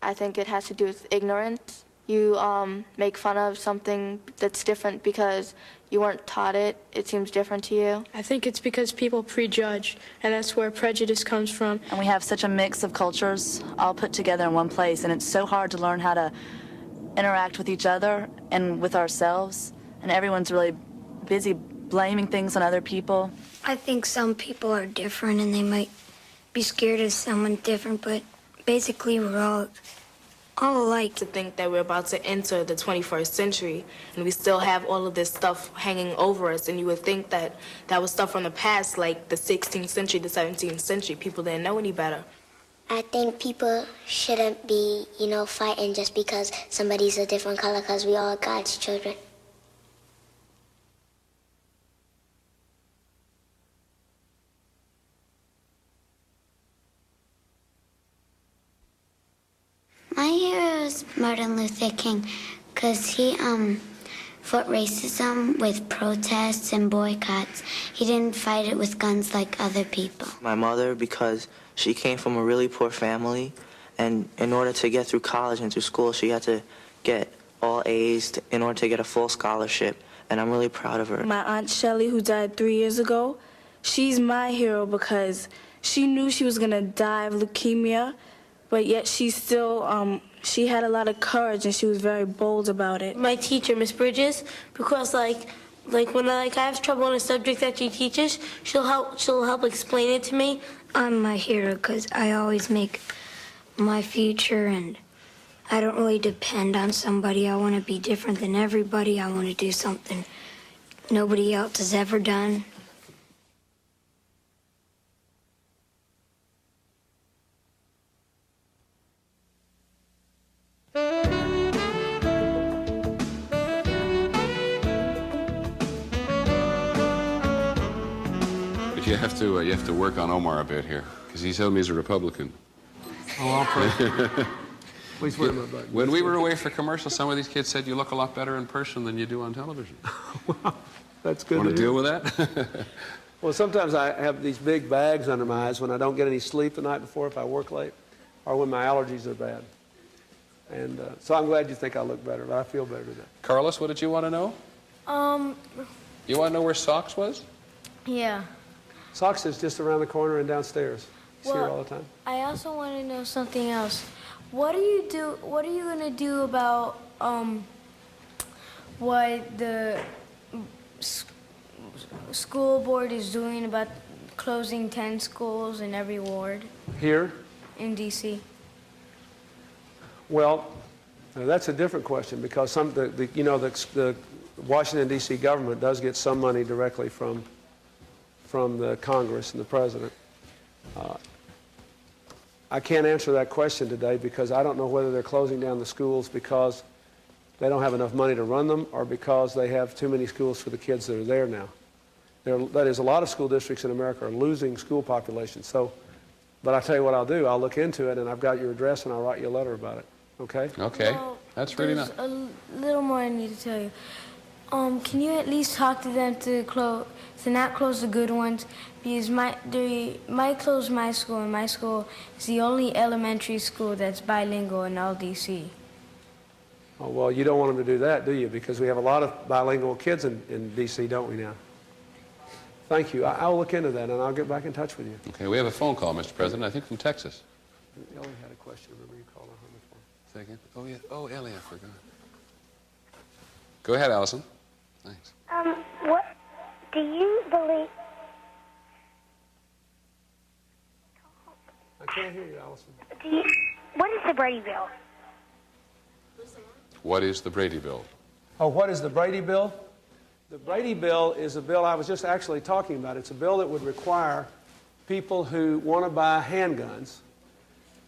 I think it has to do with ignorance. You make fun of something that's different because you weren't taught it. It seems different to you. I think it's because people prejudge, and that's where prejudice comes from. And we have such a mix of cultures all put together in one place, and it's so hard to learn how to interact with each other and with ourselves. And everyone's really busy blaming things on other people. I think some people are different and they might be scared of someone different, but basically we're all alike. To think that we're about to enter the 21st century and we still have all of this stuff hanging over us, and you would think that that was stuff from the past, like the 16th century, the 17th century. People didn't know any better. I think people shouldn't be, fighting just because somebody's a different color, because we all are God's children. My hero is Martin Luther King because he fought racism with protests and boycotts. He didn't fight it with guns like other people. My mother, because she came from a really poor family, and in order to get through college and through school, she had to get all A's in order to get a full scholarship, and I'm really proud of her. My Aunt Shelley, who died 3 years ago, she's my hero because she knew she was gonna die of leukemia, but yet she still, she had a lot of courage and she was very bold about it. My teacher, Miss Bridges, because when I have trouble in a subject that she teaches, she'll help explain it to me. I'm my hero because I always make my future and I don't really depend on somebody. I want to be different than everybody. I want to do something nobody else has ever done. But you have to work on Omar a bit here. Because he told me he's a Republican. Oh, I'll pray. Please wear my button. When we were away for commercials, some of these kids said you look a lot better in person than you do on television. That's good. Want to hear. deal with that? Well, sometimes I have these big bags under my eyes when I don't get any sleep the night before if I work late, or when my allergies are bad. And so I'm glad you think I look better, but I feel better today. Carlos, what did you want to know? You want to know where Socks was? Yeah. Socks is just around the corner and downstairs. He's here all the time. I also want to know something else. What are you gonna do about what the school board is doing about closing 10 schools in every ward Here? in D.C.? Well, that's a different question because the Washington, D.C. government does get some money directly from the Congress and the President. I can't answer that question today because I don't know whether they're closing down the schools because they don't have enough money to run them or because they have too many schools for the kids that are there now. That is, a lot of school districts in America are losing school population. But I'll tell you what I'll do. I'll look into it, and I've got your address, and I'll write you a letter about it. Okay? Okay. Well, that's really nice. There's a little more I need to tell you. Can you at least talk to them to not close the good ones? Because they might close my school, and my school is the only elementary school that's bilingual in all D.C. Oh, well, you don't want them to do that, do you? Because we have a lot of bilingual kids in D.C., don't we now? Thank you. I'll look into that, and I'll get back in touch with you. Okay, we have a phone call, Mr. President, I think from Texas. Ellie had a question. Remember you called her on the phone. Second. Oh, yeah. Oh, Ellie, I forgot. Go ahead, Allison. Thanks. What do you believe? I can't hear you, Allison. What is the Brady Bill? What is the Brady Bill? Oh, what is the Brady Bill? The Brady Bill is a bill I was just actually talking about. It's a bill that would require people who want to buy handguns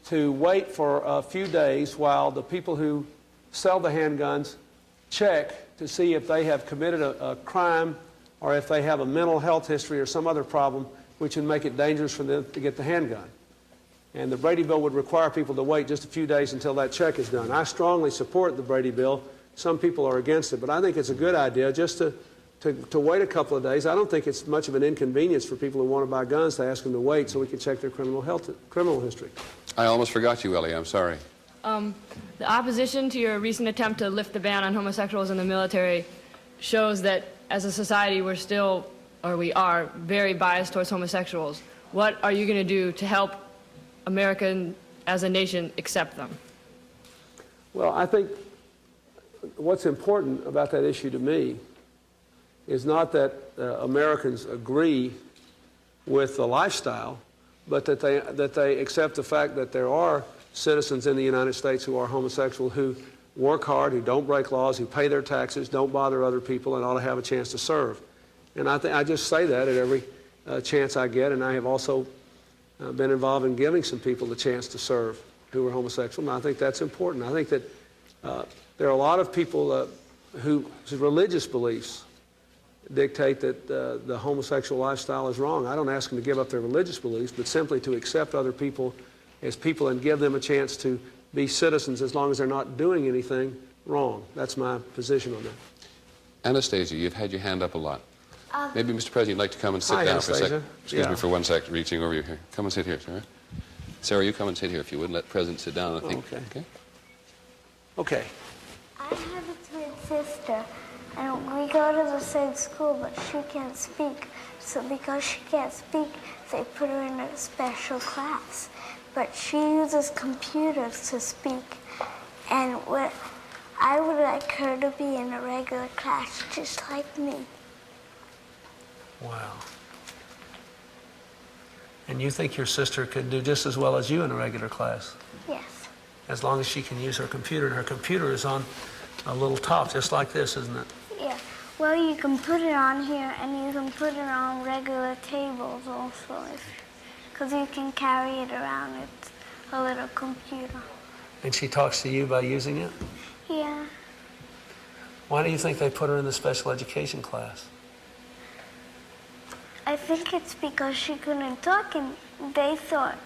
to wait for a few days while the people who sell the handguns check to see if they have committed a crime or if they have a mental health history or some other problem which would make it dangerous for them to get the handgun. And the Brady Bill would require people to wait just a few days until that check is done. I strongly support the Brady Bill. Some people are against it, but I think it's a good idea just to wait a couple of days. I don't think it's much of an inconvenience for people who want to buy guns to ask them to wait so we can check their criminal history. I almost forgot you, Ellie. I'm sorry. The opposition to your recent attempt to lift the ban on homosexuals in the military shows that as a society we are very biased towards homosexuals. What are you going to do to help America as a nation accept them? Well, I think what's important about that issue to me is not that Americans agree with the lifestyle, but that they accept the fact that there are citizens in the United States who are homosexual, who work hard, who don't break laws, who pay their taxes, don't bother other people, and ought to have a chance to serve. And I just say that at every chance I get, and I have also been involved in giving some people the chance to serve who are homosexual, and I think that's important. I think that there are a lot of people whose religious beliefs dictate that the homosexual lifestyle is wrong. I don't ask them to give up their religious beliefs, but simply to accept other people as people and give them a chance to be citizens as long as they're not doing anything wrong. That's my position on that. Anastasia, you've had your hand up a lot. Maybe, Mr. President, you'd like to come and sit Hi, down for a Anastasia. second. Excuse me for 1 second, reaching over here. Come and sit here, Sarah. Sarah, you come and sit here if you would. Let the President sit down, I think. Okay. I have a twin sister, and we go to the same school, but she can't speak. So because she can't speak, they put her in a special class. But she uses computers to speak, and I would like her to be in a regular class just like me. Wow. And you think your sister could do just as well as you in a regular class? Yes. As long as she can use her computer, and her computer is on a little top, just like this, isn't it? Yeah. Well, you can put it on here, and you can put it on regular tables also, because you can carry it around. It's a little computer. And she talks to you by using it? Yeah. Why do you think they put her in the special education class? I I think it's because she couldn't talk, and they thought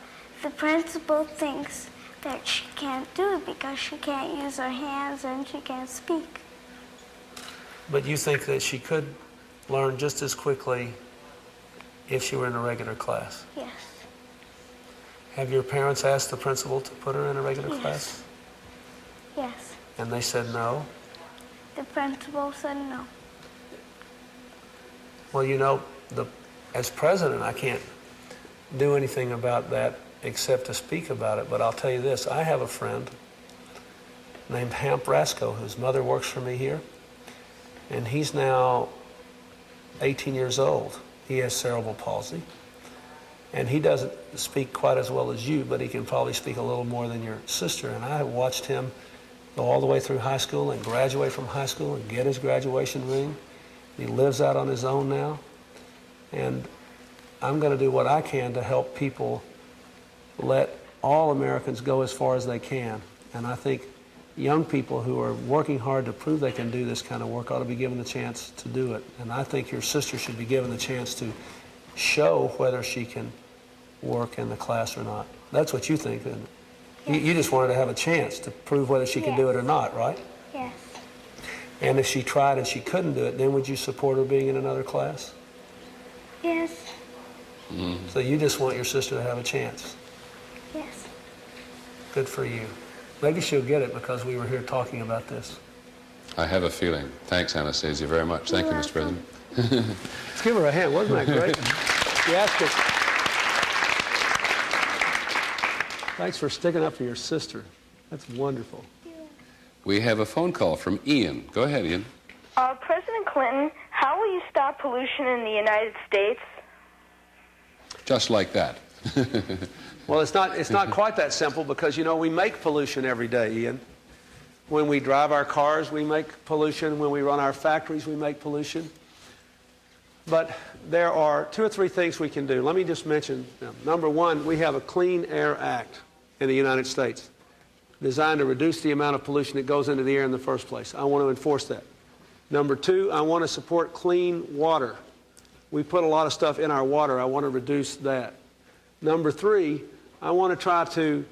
the principal thinks that she can't do it because she can't use her hands and she can't speak. But you think that she could learn just as quickly if she were in a regular class? Yes. Have your parents asked the principal to put her in a regular class? Yes. And they said no? The principal said no. Well, you know, as president, I can't do anything about that except to speak about it. But I'll tell you this, I have a friend named Hamp Rasco, whose mother works for me here. And he's now 18 years old. He has cerebral palsy. And he doesn't speak quite as well as you, but he can probably speak a little more than your sister. And I watched him go all the way through high school and graduate from high school and get his graduation ring. He lives out on his own now. And I'm going to do what I can to help people let all Americans go as far as they can. And I think young people who are working hard to prove they can do this kind of work ought to be given the chance to do it. And I think your sister should be given the chance to show whether she can work in the class or not. That's what you think, isn't it? Yes. You just wanted to have a chance to prove whether she can do it or not, right? Yes. And if she tried and she couldn't do it, then would you support her being in another class? Yes. So you just want your sister to have a chance. Yes. Good for you. Maybe she'll get it because we were here talking about this. I have a feeling. Thanks, Anastasia, very much. Thank you, Mr. President. Let's give her a hand. Wasn't that great? She asked us. Thanks for sticking up for your sister. That's wonderful. We have a phone call from Ian. Go ahead, Ian. President Clinton, how will you stop pollution in the United States? Just like that. Well, it's not quite that simple because, you know, we make pollution every day, Ian. When we drive our cars, we make pollution. When we run our factories, we make pollution. But there are 2 or 3 things we can do. Let me just mention them. Number one, we have a Clean Air Act in the United States designed to reduce the amount of pollution that goes into the air in the first place. I want to enforce that. Number 2, I want to support clean water. We put a lot of stuff in our water. I want to reduce that. Number 3, I want to try to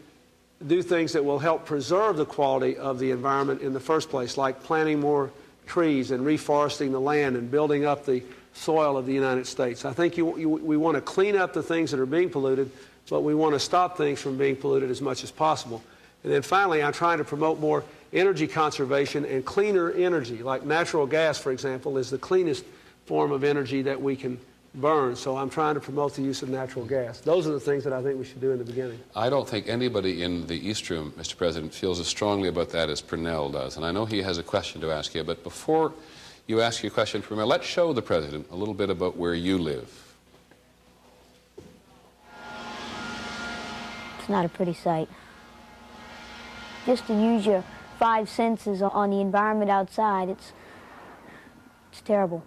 do things that will help preserve the quality of the environment in the first place, like planting more trees and reforesting the land and building up the soil of the United States. I think we want to clean up the things that are being polluted, but we want to stop things from being polluted as much as possible. And then finally, I'm trying to promote more energy conservation and cleaner energy, like natural gas, for example, is the cleanest form of energy that we can burn. So I'm trying to promote the use of natural gas. Those are the things that I think we should do in the beginning. I don't think anybody in the East Room, Mr. President, feels as strongly about that as Purnell does. And I know he has a question to ask you, but before you ask your question, Purnell, let's show the President a little bit about where you live. It's not a pretty sight. Just to use your 5 senses on the environment outside, it's terrible.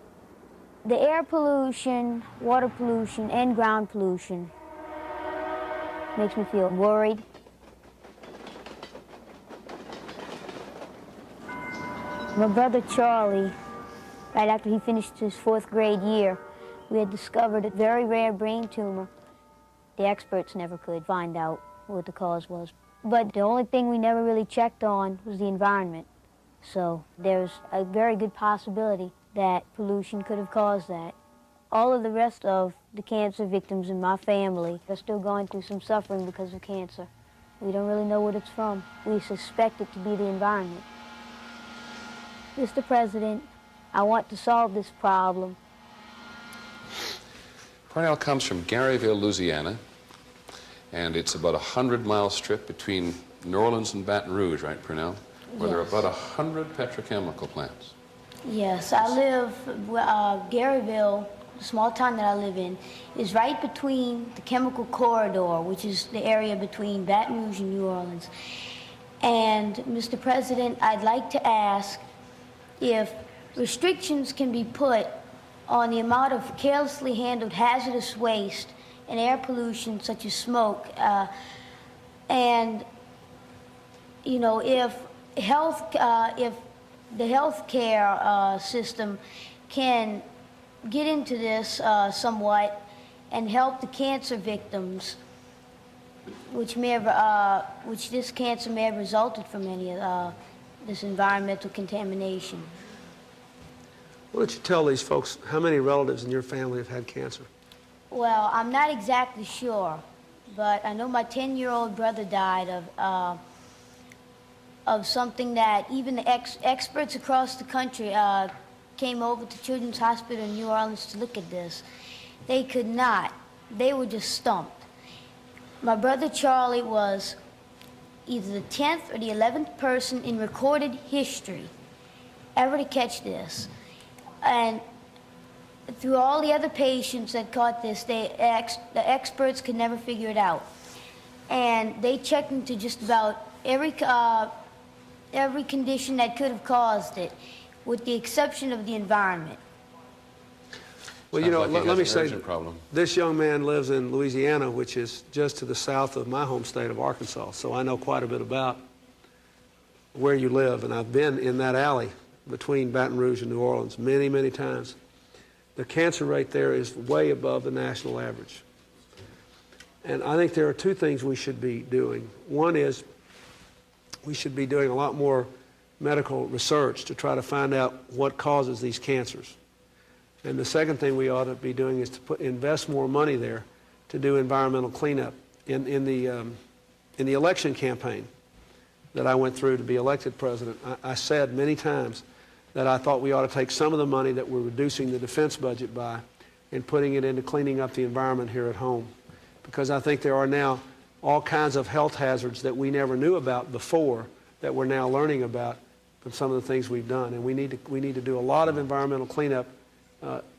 The air pollution, water pollution, and ground pollution makes me feel worried. My brother Charlie, right after he finished his 4th grade year, we had discovered a very rare brain tumor. The experts never could find out what the cause was. But the only thing we never really checked on was the environment. So there's a very good possibility that pollution could have caused that. All of the rest of the cancer victims in my family are still going through some suffering because of cancer. We don't really know what it's from. We suspect it to be the environment. Mr. President, I want to solve this problem. Purnell comes from Garyville, Louisiana, and it's about a 100-mile strip between New Orleans and Baton Rouge, right, Purnell? Where there are about 100 petrochemical plants. Yes, I live, Garyville, the small town that I live in, is right between the chemical corridor, which is the area between Baton Rouge and New Orleans. And, Mr. President, I'd like to ask if restrictions can be put on the amount of carelessly handled hazardous waste and air pollution, such as smoke, and, you know, if the healthcare system can get into this somewhat and help the cancer victims, which this cancer may have resulted from any of this environmental contamination. Why don't you tell these folks how many relatives in your family have had cancer? Well, I'm not exactly sure, but I know my 10-year-old brother died of something that even the experts across the country came over to Children's Hospital in New Orleans to look at this. They could not. They were just stumped. My brother Charlie was either the 10th or the 11th person in recorded history ever to catch this. And through all the other patients that caught this, the experts could never figure it out. And they checked into just about every condition that could have caused it, with the exception of the environment. Well, you know, Sounds like let me he has an say, urgent problem. this young man lives in Louisiana, which is just to the south of my home state of Arkansas, so I know quite a bit about where you live, and I've been in that alley between Baton Rouge and New Orleans many, many times. The cancer rate there is way above the national average. And I think there are two things we should be doing. One is we should be doing a lot more medical research to try to find out what causes these cancers. And the second thing we ought to be doing is to invest more money there to do environmental cleanup. In the election campaign that I went through to be elected president, I said many times that I thought we ought to take some of the money that we're reducing the defense budget by and putting it into cleaning up the environment here at home. Because I think there are now all kinds of health hazards that we never knew about before that we're now learning about from some of the things we've done. And we need to do a lot of environmental cleanup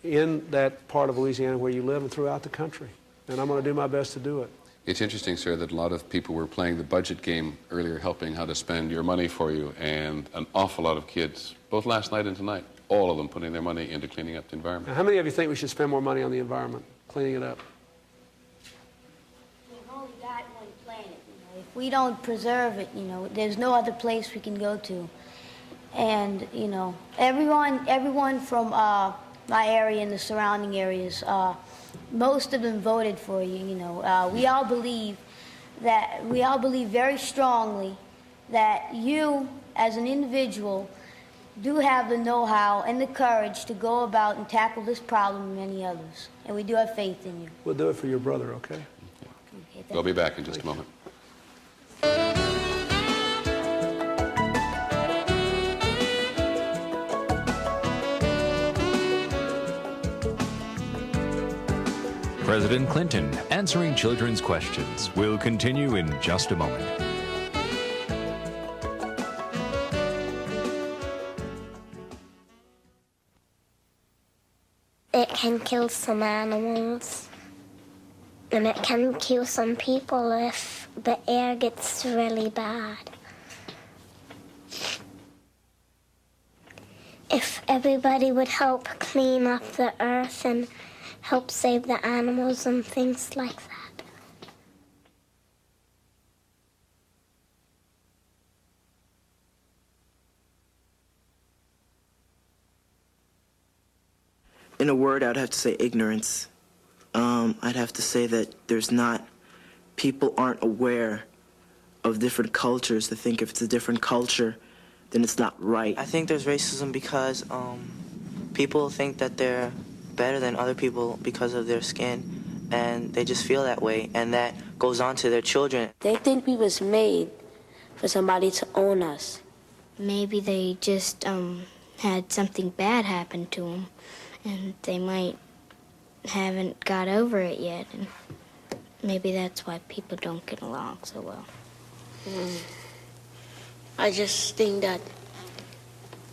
in that part of Louisiana where you live and throughout the country. And I'm going to do my best to do it. It's interesting, sir, that a lot of people were playing the budget game earlier, helping how to spend your money for you, and an awful lot of kids, both last night and tonight, all of them putting their money into cleaning up the environment. Now, how many of you think we should spend more money on the environment, cleaning it up? We've only got one planet. You know, if we don't preserve it, you know, there's no other place we can go to. And, you know, everyone from my area and the surrounding areas, most of them voted for you. You know, we all believe very strongly that you, as an individual, do have the know-how and the courage to go about and tackle this problem and many others. And we do have faith in you. We'll do it for your brother, okay? Okay, We'll be back in just a moment. President Clinton answering children's questions will continue in just a moment. It can kill some animals, and it can kill some people if the air gets really bad. If everybody would help clean up the earth and help save the animals and things like that. In a word, I'd have to say ignorance. I'd have to say that people aren't aware of different cultures to think if it's a different culture, then it's not right. I think there's racism because people think that they're better than other people because of their skin, and they just feel that way, and that goes on to their children. They think we was made for somebody to own us. Maybe they just had something bad happen to them, and they might haven't got over it yet, and maybe that's why people don't get along so well. I just think that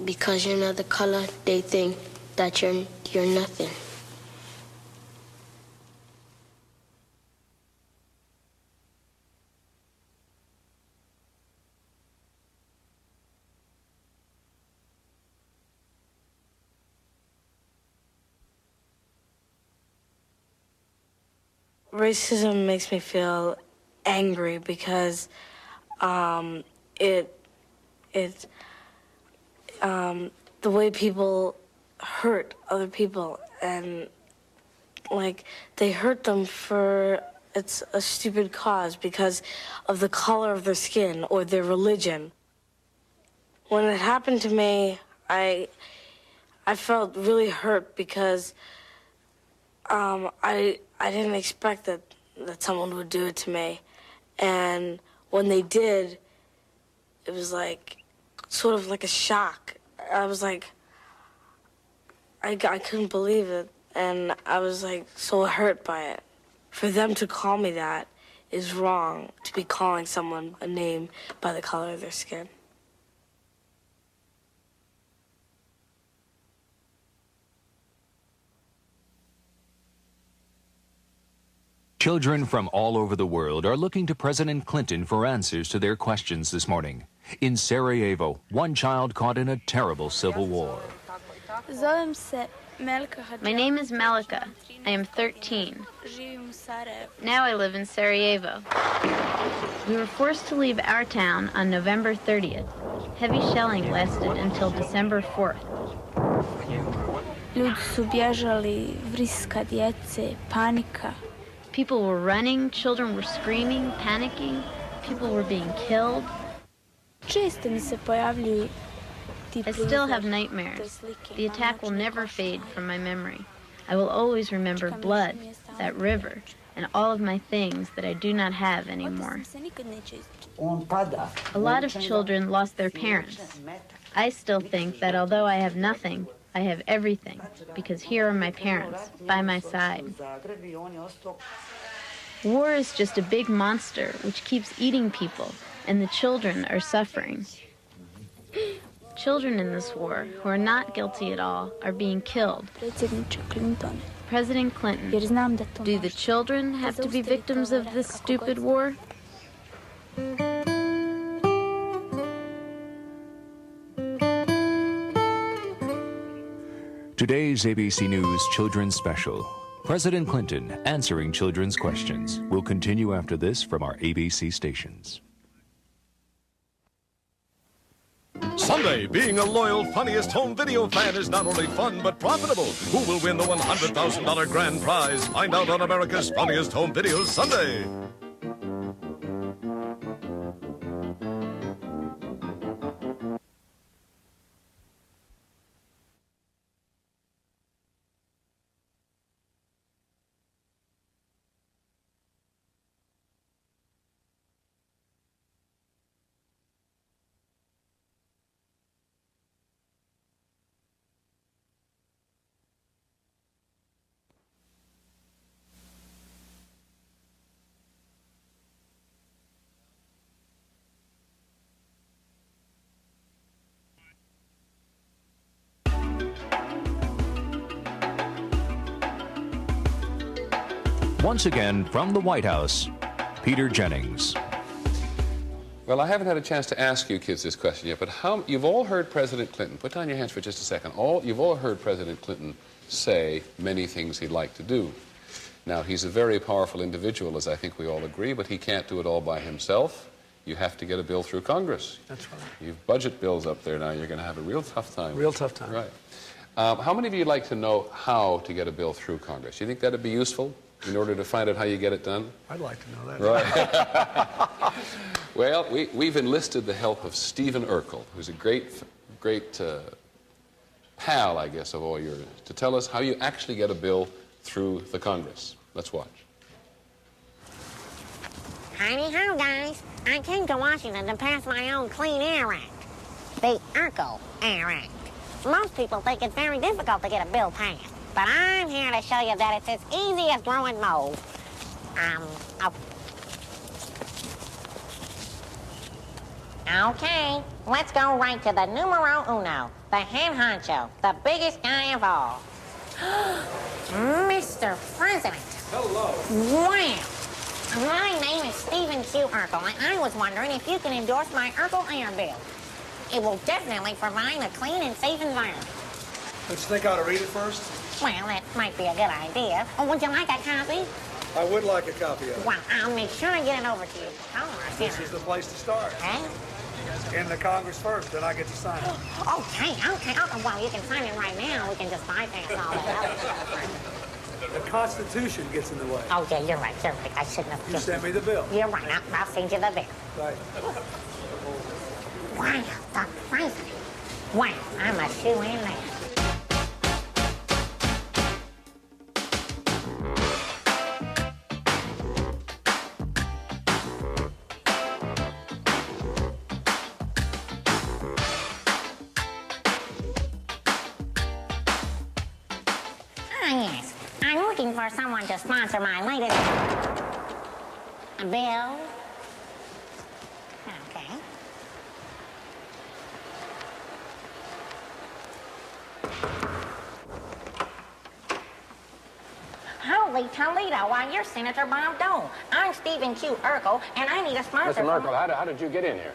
because you're another color, they think that you're nothing. Racism makes me feel angry because the way people hurt other people and like they hurt them for it's a stupid cause because of the color of their skin or their religion. When it happened to me, I felt really hurt because I didn't expect that someone would do it to me, and when they did, it was like sort of like a shock. I was like, I couldn't believe it, and I was like so hurt by it. For them to call me that is wrong, to be calling someone a name by the color of their skin. Children from all over the world are looking to President Clinton for answers to their questions this morning. In Sarajevo, one child caught in a terrible civil war. My name is Melika. I am 13. Now I live in Sarajevo. We were forced to leave our town on November 30th. Heavy shelling lasted until December 4th. People were running, children were screaming, panicking, people were being killed. I still have nightmares. The attack will never fade from my memory. I will always remember blood, that river, and all of my things that I do not have anymore. A lot of children lost their parents. I still think that although I have nothing, I have everything, because here are my parents, by my side. War is just a big monster which keeps eating people, and the children are suffering. Children in this war, who are not guilty at all, are being killed. President Clinton, do the children have to be victims of this stupid war? Today's ABC News Children's Special. President Clinton answering children's questions will continue after this from our ABC stations. Sunday, being a loyal, funniest home video fan is not only fun, but profitable. Who will win the $100,000 grand prize? Find out on America's Funniest Home Videos Sunday. Once again, from the White House, Peter Jennings. Well, I haven't had a chance to ask you kids this question yet, but you've all heard President Clinton, put down your hands for just a second, you've all heard President Clinton say many things he'd like to do. Now, he's a very powerful individual, as I think we all agree, but he can't do it all by himself. You have to get a bill through Congress. That's right. You've budget bills up there now. You're going to have a real tough time. Real tough time. Right. How many of you would like to know how to get a bill through Congress? Do you think that would be useful in order to find out how you get it done? I'd like to know that. Right. Well, we've enlisted the help of Stephen Urkel, who's a great pal, I guess, of all yours, to tell us how you actually get a bill through the Congress. Let's watch. Howdy-ho, guys. I came to Washington to pass my own Clean Air Act, the Urkel Air Act. Most people think it's very difficult to get a bill passed, but I'm here to show you that it's as easy as growing mold. Okay, let's go right to the numero uno, the head honcho, the biggest guy of all. Mr. President. Hello. Wow. My name is Stephen Q. Urkel, and I was wondering if you can endorse my Urkel Air bill. It will definitely provide a clean and safe environment. Don't you think I ought to read it first? Well, that might be a good idea. Oh, would you like a copy? I would like a copy of it. Well, I'll make sure to get it over to you. This is the place to start. Okay. In the Congress first, then I get to sign it. Okay. well, you can sign it right now. We can just bypass all that. The Constitution gets in the way. Oh, yeah, you're right. You're right. I shouldn't have. You sent me the bill. You're right. I'll send you the bill. Right. Wow, the president. Wow, I'm a shoe-in there. Yes, I'm looking for someone to sponsor my latest bill. Okay. Holy Toledo, why, you're Senator Bob Dole. I'm Stephen Q. Urkel, and I need a sponsor. Mr. Merkel, how did you get in here?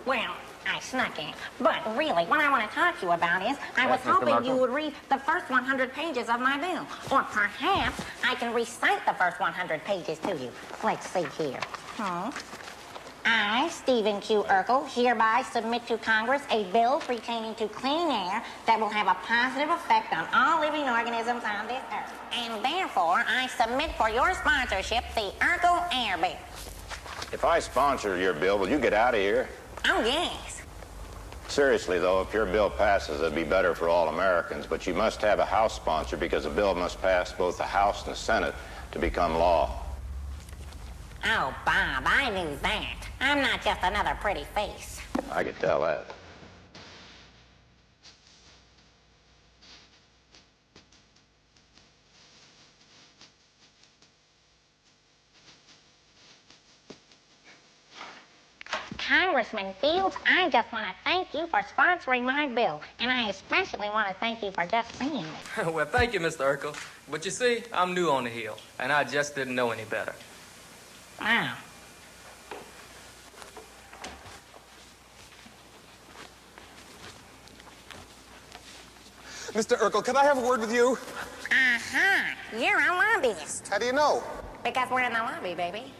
Well, I snuck in. But really, what I want to talk to you about is, I was Mr. hoping Merkel. you would read the first 100 pages of my bill. Or perhaps I can recite the first 100 pages to you. Let's see here. I, Stephen Q. Urkel, hereby submit to Congress a bill pertaining to clean air that will have a positive effect on all living organisms on this earth. And therefore, I submit for your sponsorship the Urkel Air Bill. If I sponsor your bill, will you get out of here? Oh, yes. Seriously, though, if your bill passes, it'd be better for all Americans, but you must have a House sponsor because a bill must pass both the House and the Senate to become law. Oh, Bob, I knew that. I'm not just another pretty face. I could tell that. Congressman Fields, I just want to thank you for sponsoring my bill. And I especially want to thank you for just seeing me. Well, thank you, Mr. Urkel. But you see, I'm new on the Hill, and I just didn't know any better. Wow. Mr. Urkel, can I have a word with you? Uh-huh. You're a lobbyist. How do you know? Because we're in the lobby, baby.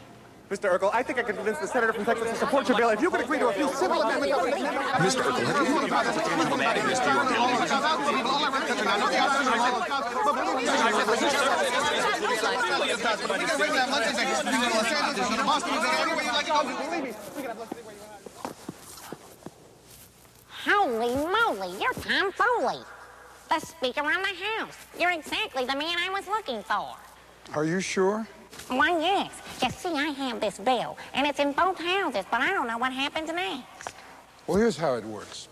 Mr. Urkel, I think I could convince the senator from Texas to support your bill if you could agree to a few simple amendments. Mr. Urkel, have you thought about adding this to your Holy moly, you're Tom Foley, the Speaker of the House. You're exactly the man I was looking for. Are you sure? Why, yes. You see, I have this bill, and it's in both houses, but I don't know what happens next. Well, here's how it works.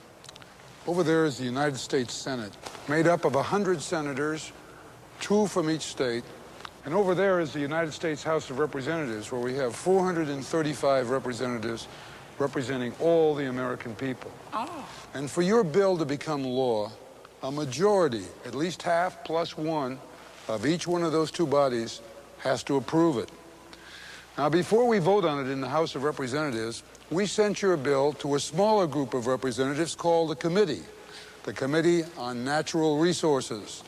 Over there is the United States Senate, made up of 100 senators, 2 from each state. And over there is the United States House of Representatives, where we have 435 representatives representing all the American people. Oh. And for your bill to become law, a majority, at least half plus one, of each one of those two bodies has to approve it. Now, before we vote on it in the House of Representatives, we sent your bill to a smaller group of representatives called the Committee on Natural Resources.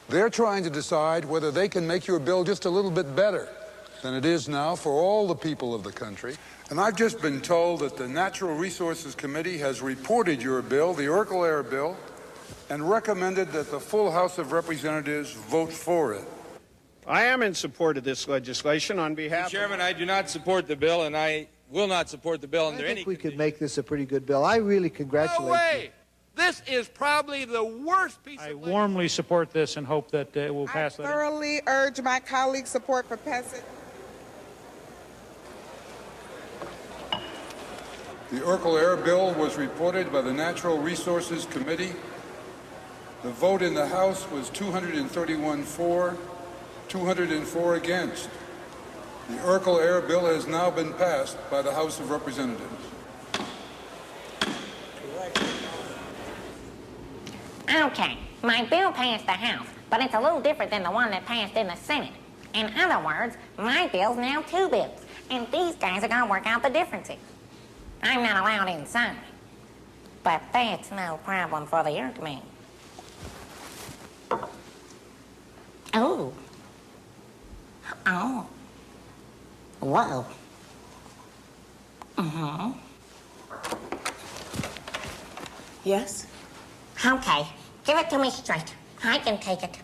They're trying to decide whether they can make your bill just a little bit better than it is now for all the people of the country. And I've just been told that the Natural Resources Committee has reported your bill, the Urkel Air Bill, and recommended that the full House of Representatives vote for it. I am in support of this legislation on behalf Mr. Chairman, I do not support the bill, and I will not support the bill under any I think we could make this a pretty good bill. I really congratulate No way! This is probably the worst piece I warmly support this and hope that it will pass. Thoroughly urge my colleagues' support for passage. The Urkel Air Bill was reported by the Natural Resources Committee. The vote in the House was 231 for, 204 against. The Urkel Air Bill has now been passed by the House of Representatives. Okay, my bill passed the House, but it's a little different than the one that passed in the Senate. In other words, my bill's now 2 bills, and these guys are gonna work out the differences. I'm not allowed inside, but that's no problem for the Urkman. Oh. Oh. Whoa. Yes? Okay, Give it to me straight. I can take it.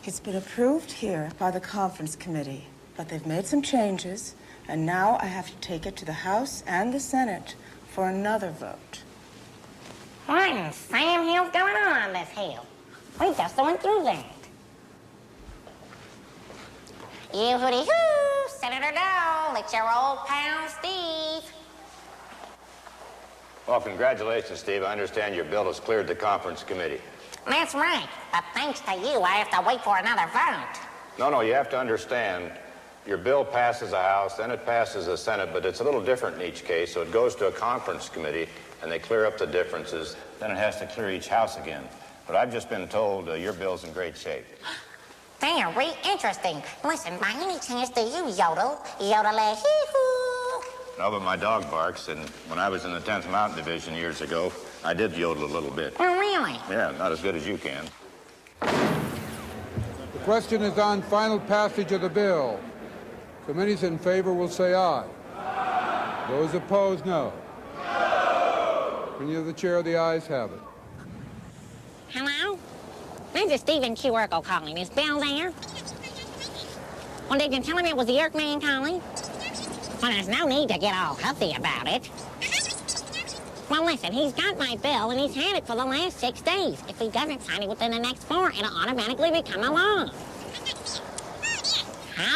It's been approved here by the conference committee, but they've made some changes, and now I have to take it to the House and the Senate for another vote. What in Sam Hill's going on this hill? We just went through that. You hooty hoo, Senator Dole, it's your old pal Steve. Well, congratulations, Steve. I understand your bill has cleared the conference committee. That's right, but thanks to you, I have to wait for another vote. No, you have to understand, your bill passes the House, then it passes the Senate, but it's a little different in each case, so it goes to a conference committee, and they clear up the differences. Then it has to clear each house again. But I've just been told your bill's in great shape. Very interesting. Listen, by any chance do you yodel? Yodel-a-hee-hoo. No, but my dog barks, and when I was in the 10th Mountain Division years ago, I did yodel a little bit. Oh, really? Yeah, not as good as you can. The question is on final passage of the bill. Committees in favor will say aye. Aye. Those opposed, no. No. Can you have the chair? The ayes have it. Hello? This is Stephen Q. Urkel calling. Is Bill there? Well, did you tell him it was the Yerk man calling? Well, there's no need to get all huffy about it. Well, listen, he's got my bill, and he's had it for the last 6 days. If he doesn't sign it within the next 4, it'll automatically become a law.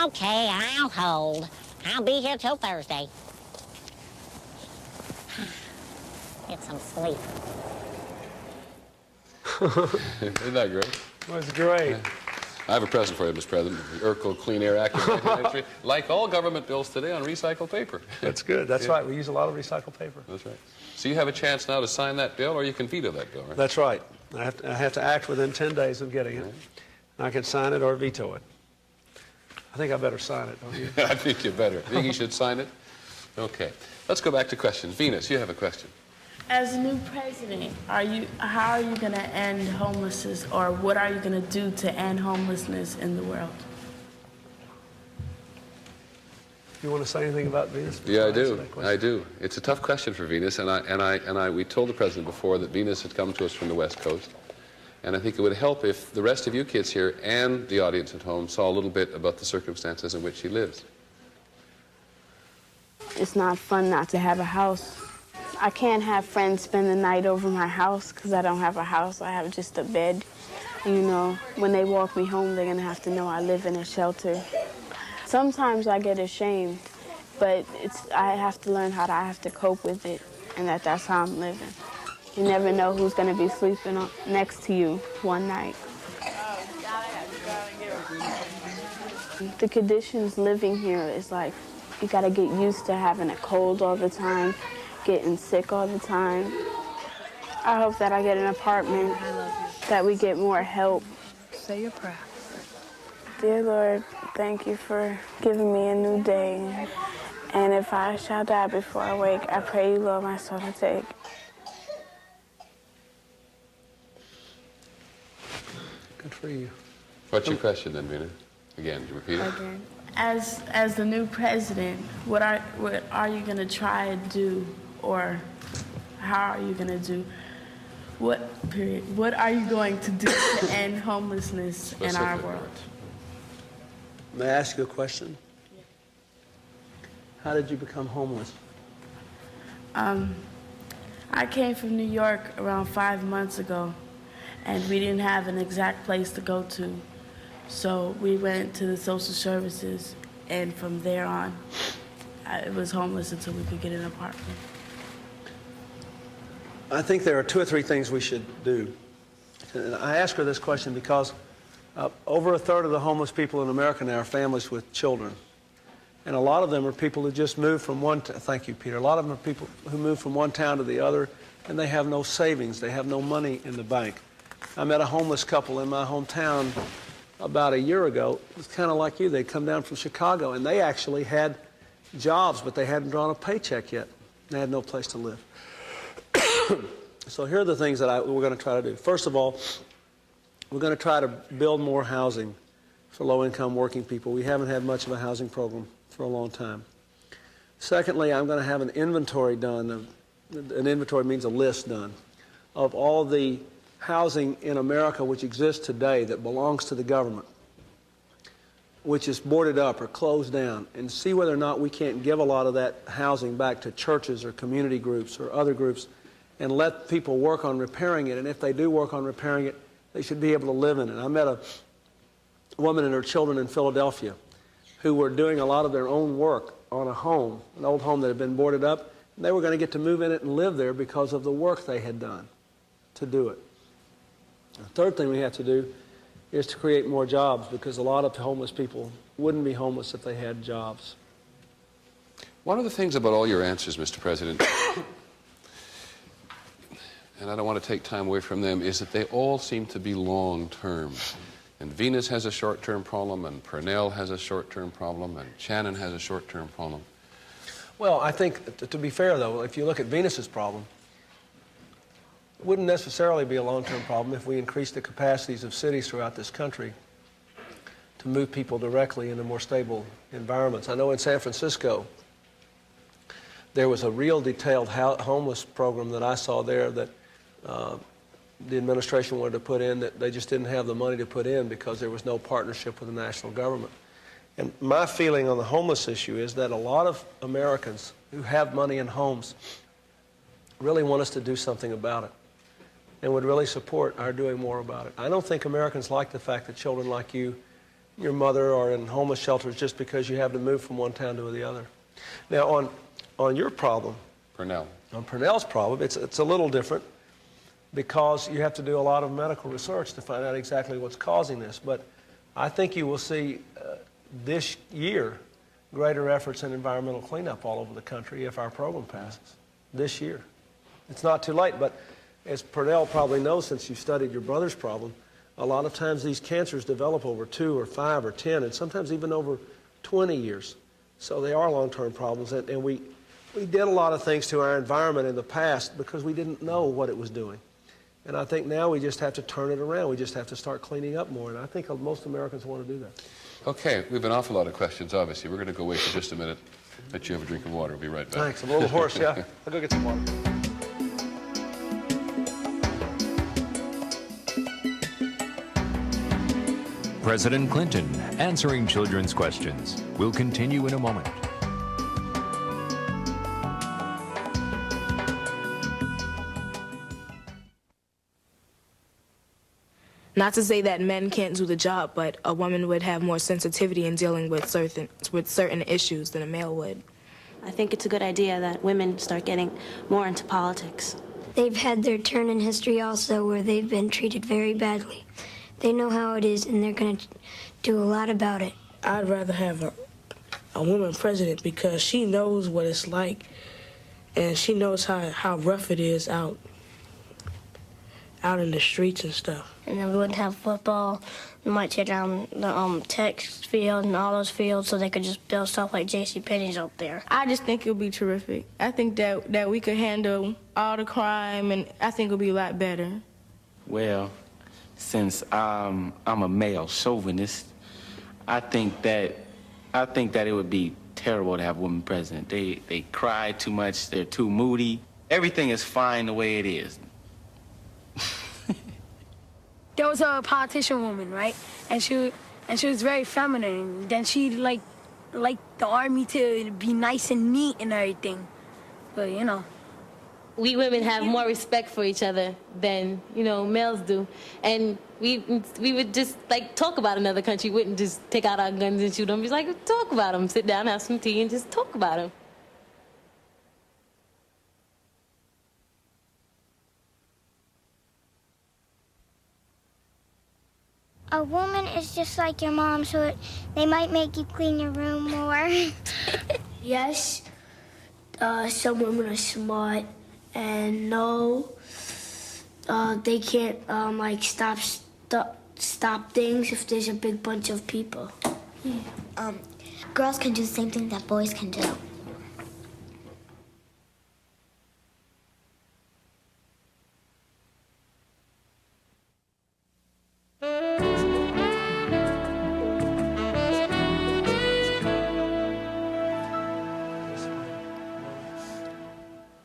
Okay, I'll hold. I'll be here till Thursday. Get some sleep. Isn't that great? That's great. I have a present for you, Mr. President. The Urkel Clean Air Act of 1993. Like all government bills today, on recycled paper. That's good. That's right. We use a lot of recycled paper. That's right. So you have a chance now to sign that bill, or you can veto that bill, right? That's right. I have to act within 10 days of getting it. I can sign it or veto it. I think I better sign it, don't you? I think you better. Think you should sign it? Okay. Let's go back to questions. Venus, you have a question. As a new president, how are you going to end homelessness, or what are you going to do to end homelessness in the world? You want to say anything about Venus? Yeah, I do. I do. It's a tough question for Venus, and we told the president before that Venus had come to us from the West Coast, and I think it would help if the rest of you kids here and the audience at home saw a little bit about the circumstances in which she lives. It's not fun not to have a house. I can't have friends spend the night over my house because I don't have a house. I have just a bed. You know, when they walk me home, they're going to have to know I live in a shelter. Sometimes I get ashamed, but I have to learn how I have to cope with it, and that's how I'm living. You never know who's going to be sleeping next to you one night. The conditions living here is like, you got to get used to having a cold all the time, getting sick all the time. I hope that I get an apartment, that we get more help. Say your prayer. Dear Lord, thank you for giving me a new day. And if I shall die before I wake, I pray you, Lord, my soul to take. Good for you. What's your question then, Venus? Again, would you repeat it? Again. As the new president, what are you going to try to do, or how are you going to do? What are you going to do to end homelessness in our world? May I ask you a question? Yeah. How did you become homeless? I came from New York around 5 months ago, and we didn't have an exact place to go to. So we went to the social services, and from there on, I was homeless until we could get an apartment. I think there are 2 or 3 things we should do. And I ask her this question because over a third of the homeless people in America now are families with children. And a lot of them are people who just moved from thank you, Peter. A lot of them are people who moved from one town to the other, and they have no savings. They have no money in the bank. I met a homeless couple in my hometown about a year ago. It was kind of like you. They'd come down from Chicago, and they actually had jobs, but they hadn't drawn a paycheck yet. They had no place to live. So here are the things that we're going to try to do. First of all, we're going to try to build more housing for low-income working people. We haven't had much of a housing program for a long time. Secondly, I'm going to have an inventory done. An inventory means a list done of all the housing in America which exists today that belongs to the government, which is boarded up or closed down, and see whether or not we can't give a lot of that housing back to churches or community groups or other groups and let people work on repairing it. And if they do work on repairing it, they should be able to live in it. I met a woman and her children in Philadelphia who were doing a lot of their own work on a home, an old home that had been boarded up, and they were going to get to move in it and live there because of the work they had done to do it. The third thing we have to do is to create more jobs, because a lot of homeless people wouldn't be homeless if they had jobs. One of the things about all your answers, Mr. President, and I don't want to take time away from them, is that they all seem to be long-term. And Venus has a short-term problem, and Purnell has a short-term problem, and Shannon has a short-term problem. Well, I think, to be fair, though, if you look at Venus's problem, it wouldn't necessarily be a long-term problem if we increased the capacities of cities throughout this country to move people directly into more stable environments. I know in San Francisco, there was a real detailed homeless program that I saw there that the administration wanted to put in that they just didn't have the money to put in because there was no partnership with the national government. And my feeling on the homeless issue is that a lot of Americans who have money and homes really want us to do something about it and would really support our doing more about it. I don't think Americans like the fact that children like you, your mother, are in homeless shelters just because you have to move from one town to the other. Now, on your problem, Purnell. On Purnell's problem, it's a little different because you have to do a lot of medical research to find out exactly what's causing this. But I think you will see this year greater efforts in environmental cleanup all over the country if our program passes this year. It's not too late, but as Purnell probably knows, since you studied your brother's problem, a lot of times these cancers develop over 2 or 5 or 10 and sometimes even over 20 years. So they are long-term problems, and we did a lot of things to our environment in the past because we didn't know what it was doing. And I think now we just have to turn it around. We just have to start cleaning up more, and I think most Americans want to do that. Okay, we have an awful lot of questions, obviously. We're going to go away for just a minute, let you have a drink of water. We'll be right back. Thanks. I'm a little hoarse, yeah. I'll go get some water. President Clinton answering children's questions. We'll continue in a moment. Not to say that men can't do the job, but a woman would have more sensitivity in dealing with certain issues than a male would. I think it's a good idea that women start getting more into politics. They've had their turn in history also where they've been treated very badly. They know how it is, and they're going to do a lot about it. I'd rather have a woman president because she knows what it's like, and she knows how rough it is out in the streets and stuff. And then we wouldn't have football. We might tear down the tech field and all those fields so they could just build stuff like JCPenney's out there. I just think it would be terrific. I think that we could handle all the crime, and I think it would be a lot better. Well, since I'm a male chauvinist, I think that it would be terrible to have a woman president. They cry too much. They're too moody. Everything is fine the way it is. There was a politician woman, right? And she was very feminine. Then she liked the army to be nice and neat and everything. But you know. We women have more respect for each other than, males do. And we would just, talk about another country. We wouldn't just take out our guns and shoot them. Just, talk about them. Sit down, have some tea, and just talk about them. A woman is just like your mom, so they might make you clean your room more. Yes, some women are smart. And no, they can't stop things if there's a big bunch of people. Yeah. Girls can do the same thing that boys can do.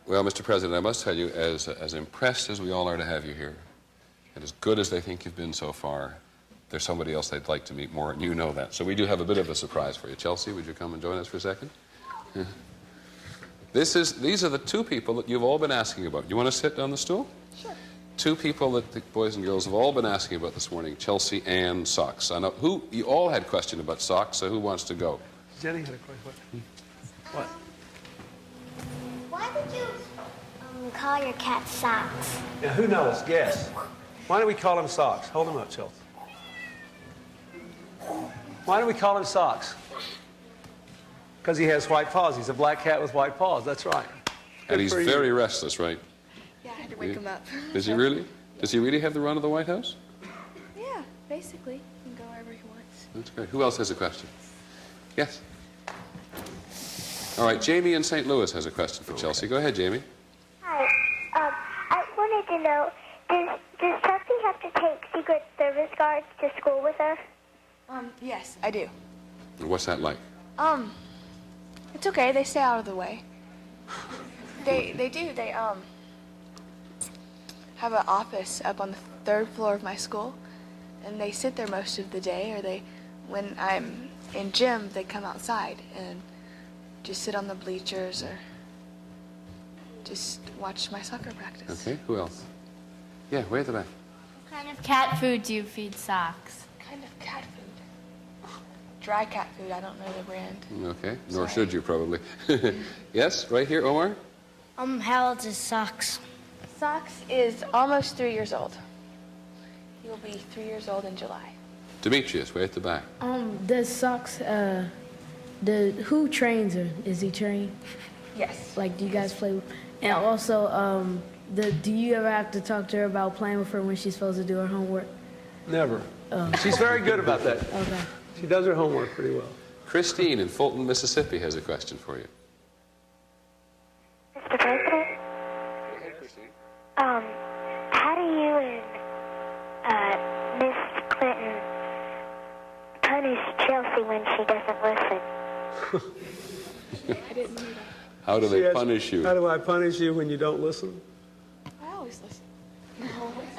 Well, Mr. President, I must tell you, as impressed as we all are to have you here, and as good as they think you've been so far, there's somebody else they'd like to meet more, and you know that. So we do have a bit of a surprise for you. Chelsea, would you come and join us for a second? Yeah. These are the two people that you've all been asking about. You want to sit on the stool? Sure. Two people that the boys and girls have all been asking about this morning, Chelsea and socks. I know you all had a question about socks, so who wants to go? Jenny had a question. What? Why did you call your cat Socks? Now, who knows? Guess. Why do we call him Socks? Hold him up, Chelsea. Why do we call him Socks? Because he has white paws. He's a black cat with white paws. That's right. And he's very restless, right? Yeah, I had to wake him up. Does he really? Does he really have the run of the White House? Yeah, basically. He can go wherever he wants. That's great. Who else has a question? Yes? All right, Jamie in St. Louis has a question for Chelsea. Go ahead, Jamie. Hi. I wanted to know, does Chelsea have to take Secret Service guards to school with her? Yes, I do. What's that like? It's okay. They stay out of the way. They do. They, have an office up on the 3rd floor of my school, and they sit there most of the day, or when I'm in gym, they come outside and just sit on the bleachers or just watch my soccer practice. Okay, who else? Yeah, way at the back. What kind of cat food do you feed Socks? What kind of cat food? Dry cat food. I don't know the brand. Okay, nor should you probably. Yes, right here, Omar? How old is Socks? Socks is almost 3 years old. He will be 3 years old in July. Demetrius, way at the back. Does Socks, who trains her? Is he trained? Yes. Like, do you guys play with? And also, do you ever have to talk to her about playing with her when she's supposed to do her homework? Never. She's very good about that. Okay. She does her homework pretty well. Christine in Fulton, Mississippi has a question for you. Mr. President? How do you and Miss Clinton punish Chelsea when she doesn't listen? I didn't know that. How do they punish you? How do I punish you when you don't listen? I always listen.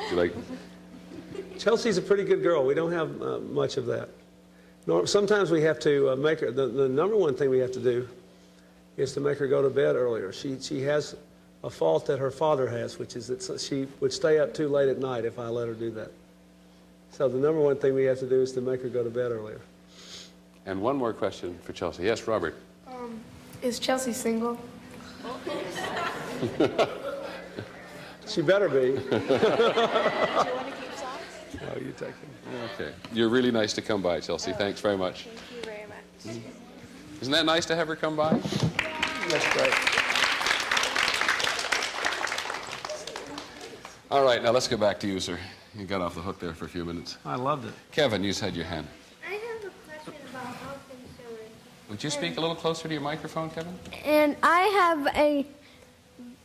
You like? Chelsea's a pretty good girl. We don't have much of that. Sometimes we have to make her, the number one thing we have to do is to make her go to bed earlier. She has a fault that her father has, which is that she would stay up too late at night if I let her do that. So the number one thing we have to do is to make her go to bed earlier. And one more question for Chelsea. Yes, Robert. Is Chelsea single? She better be. Do you want to keep Socks? Oh, you take him. Okay. You're really nice to come by, Chelsea. Thanks very much. Thank you very much. Isn't that nice to have her come by? That's great. All right, now let's go back to you, sir. You got off the hook there for a few minutes. I loved it. Kevin, you had your hand. I have a question about health insurance. Would you speak a little closer to your microphone, Kevin? And I have a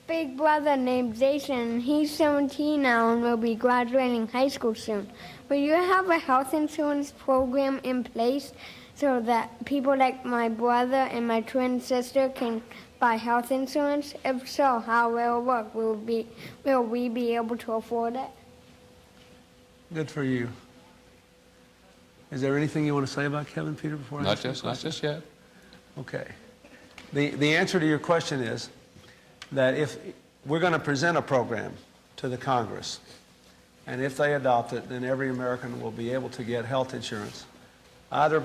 big brother named Jason. He's 17 now and will be graduating high school soon. Will you have a health insurance program in place so that people like my brother and my twin sister can buy health insurance? If so, how will it work? Will we be able to afford it? Good for you. Is there anything you want to say about Kevin, Peter, before I Not answer the just yet. Okay. The answer to your question is that if we're going to present a program to the Congress, and if they adopt it, then every American will be able to get health insurance, either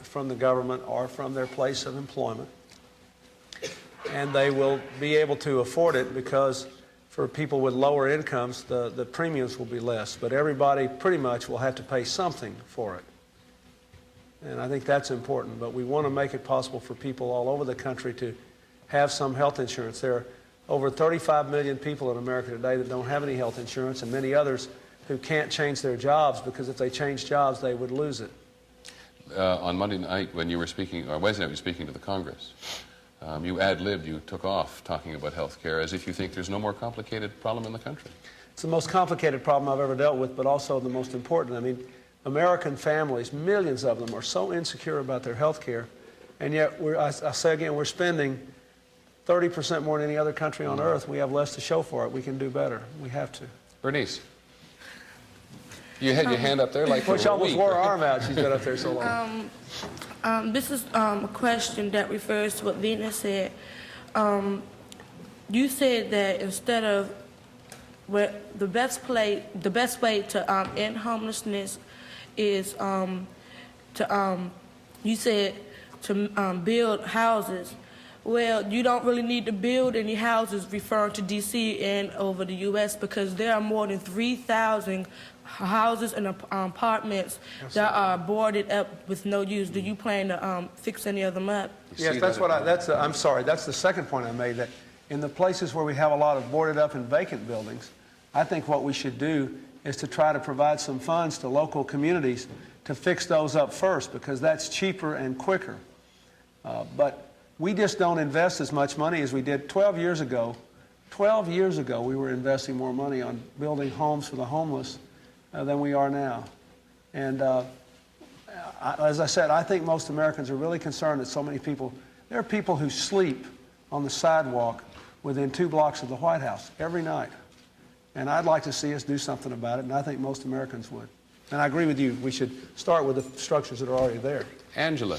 from the government or from their place of employment. And they will be able to afford it because for people with lower incomes, the premiums will be less. But everybody pretty much will have to pay something for it. And I think that's important. But we want to make it possible for people all over the country to have some health insurance. There are over 35 million people in America today that don't have any health insurance, and many others who can't change their jobs because if they change jobs, they would lose it. On Monday night when you were speaking, or Wednesday night you were speaking to the Congress, you ad-libbed, you took off talking about health care as if you think there's no more complicated problem in the country. It's the most complicated problem I've ever dealt with, but also the most important. I mean, American families, millions of them, are so insecure about their health care, and yet, I say again, we're spending 30% more than any other country on earth. We have less to show for it. We can do better. We have to. Bernice. You had your hand up there like for Well, she a almost week. wore her arm out. She's been up there so long. This is a question that refers to what Venus said. You said that instead of the best way to end homelessness is you said to build houses. Well, you don't really need to build any houses, referring to D.C. and over the U.S., because there are more than 3,000 houses and apartments that are boarded up with no use. Do you plan to fix any of them up? Yes, that's what I'm sorry, that's the second point I made, that in the places where we have a lot of boarded up and vacant buildings, I think what we should do is to try to provide some funds to local communities to fix those up first, because that's cheaper and quicker. But we just don't invest as much money as we did 12 years ago. 12 years ago, we were investing more money on building homes for the homeless than we are now. And as I said, I think most Americans are really concerned that so many people, there are people who sleep on the sidewalk within 2 blocks of the White House every night. And I'd like to see us do something about it, and I think most Americans would. And I agree with you, we should start with the structures that are already there. Angela.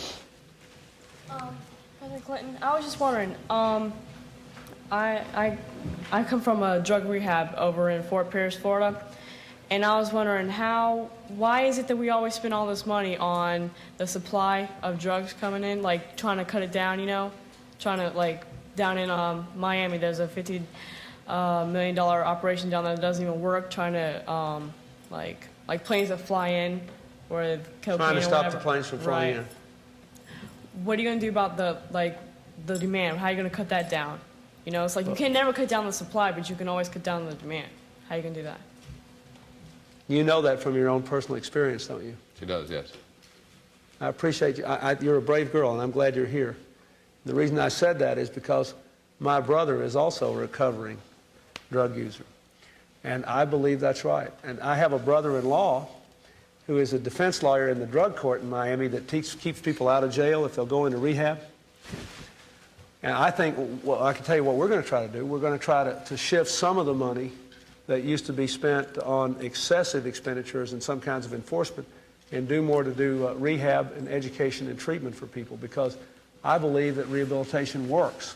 President Clinton, I was just wondering, I come from a drug rehab over in Fort Pierce, Florida, and I was wondering why is it that we always spend all this money on the supply of drugs coming in, like trying to cut it down, you know? Trying to, like, down in Miami, there's a $50 million operation down there that doesn't even work, trying to, like planes that fly in where cocaine Trying to stop whatever. the planes from flying in. What are you going to do about the demand? How are you going to cut that down? You know, it's like you can never cut down the supply, but you can always cut down the demand. How are you going to do that? You know that from your own personal experience, don't you? She does, yes. I appreciate you. You're a brave girl, and I'm glad you're here. The reason I said that is because my brother is also a recovering drug user. And I believe that's right. And I have a brother-in-law who is a defense lawyer in the drug court in Miami that keeps people out of jail if they'll go into rehab. And I think, well, I can tell you what we're going to try to do. We're going to try to shift some of the money that used to be spent on excessive expenditures and some kinds of enforcement and do more to do rehab and education and treatment for people, because I believe that rehabilitation works.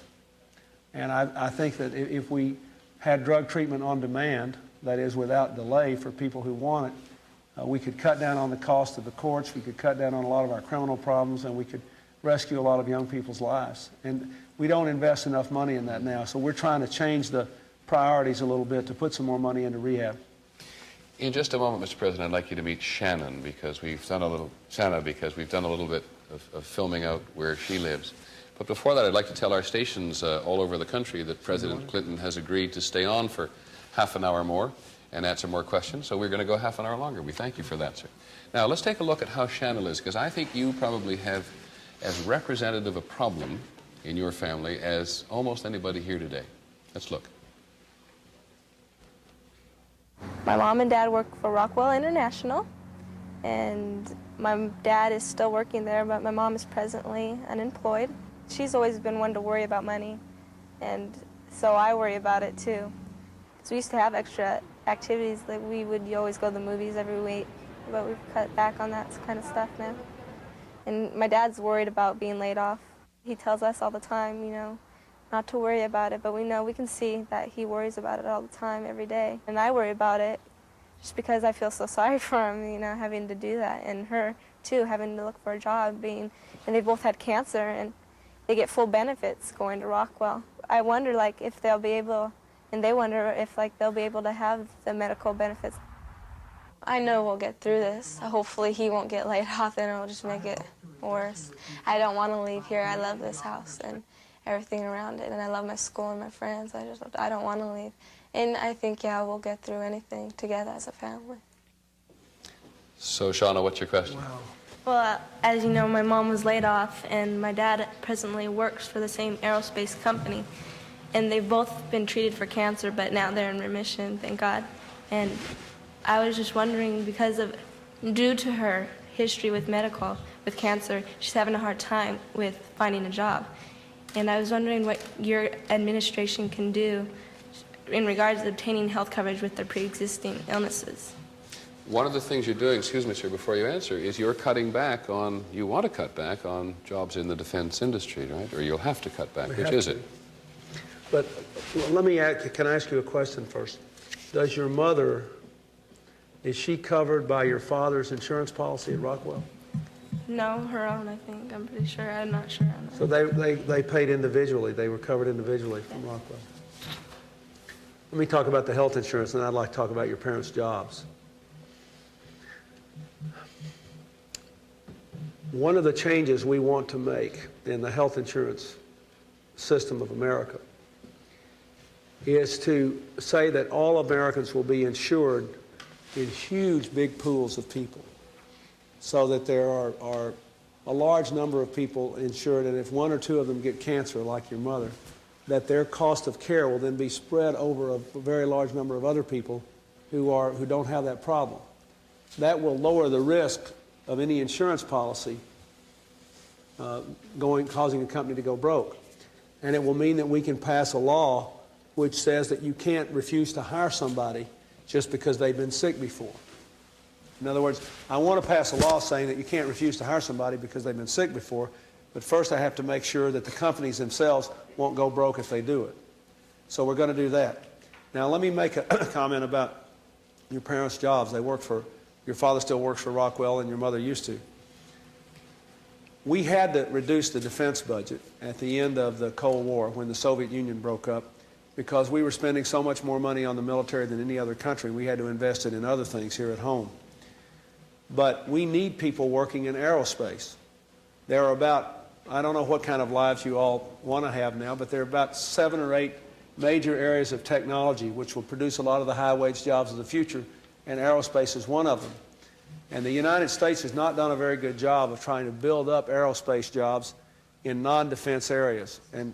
And I think that if we had drug treatment on demand, that is without delay for people who want it, we could cut down on the cost of the courts, we could cut down on a lot of our criminal problems, and we could rescue a lot of young people's lives. And we don't invest enough money in that now, so we're trying to change the priorities a little bit to put some more money into rehab. In just a moment, Mr. President, I'd like you to meet Shannon, because we've done a little bit of filming out where she lives. But before that, I'd like to tell our stations all over the country that President Clinton has agreed to stay on for half an hour more and answer more questions. So we're going to go half an hour longer. We thank you for that, sir. Now, let's take a look at how Shannon is, because I think you probably have as representative a problem in your family as almost anybody here today. Let's look. My mom and dad work for Rockwell International, and my dad is still working there, but my mom is presently unemployed. She's always been one to worry about money, and so I worry about it too. Because we used to have extra activities, like we would always go to the movies every week, but we've cut back on that kind of stuff now. And my dad's worried about being laid off. He tells us all the time, you know, not to worry about it, but we can see that he worries about it all the time, every day. And I worry about it just because I feel so sorry for him, you know, having to do that, and her too, having to look for a job, and they both had cancer, and they get full benefits going to Rockwell. I wonder, like, if they'll be able, and they wonder if, like, they'll be able to have the medical benefits. I know we'll get through this. Hopefully he won't get laid off, and it'll just make it worse. I don't want to leave here. I love this house and everything around it, and I love my school and my friends. I don't want to leave. And I think, yeah, we'll get through anything together as a family. So, Shauna, what's your question? Wow. Well, as you know, my mom was laid off, and my dad presently works for the same aerospace company. And they've both been treated for cancer, but now they're in remission, thank God. And I was just wondering, due to her history with cancer, she's having a hard time with finding a job. And I was wondering what your administration can do in regards to obtaining health coverage with their pre-existing illnesses. One of the things you're doing, excuse me, sir, before you answer, is you want to cut back on jobs in the defense industry, right? Or you'll have to cut back. Which is it? But let me ask, can I ask you a question first? Does your mother, is she covered by your father's insurance policy at Rockwell? No, her own, I think. I'm pretty sure. I'm not sure on that. So they paid individually. They were covered individually from Rockwell. Let me talk about the health insurance, and I'd like to talk about your parents' jobs. One of the changes we want to make in the health insurance system of America is to say that all Americans will be insured in huge, big pools of people, so that there are a large number of people insured, and if one or two of them get cancer, like your mother, that their cost of care will then be spread over a very large number of other people who don't have that problem. That will lower the risk of any insurance policy causing a company to go broke. And it will mean that we can pass a law which says that you can't refuse to hire somebody just because they've been sick before. In other words, I want to pass a law saying that you can't refuse to hire somebody because they've been sick before, but first I have to make sure that the companies themselves won't go broke if they do it. So we're going to do that. Now let me make a comment about your parents' jobs. Your father still works for Rockwell and your mother used to. We had to reduce the defense budget at the end of the Cold War when the Soviet Union broke up because we were spending so much more money on the military than any other country. We had to invest it in other things here at home. But we need people working in aerospace. There are about, I don't know what kind of lives you all want to have now, but there are about 7 or 8 major areas of technology which will produce a lot of the high-wage jobs of the future, and aerospace is one of them. And the United States has not done a very good job of trying to build up aerospace jobs in non-defense areas. And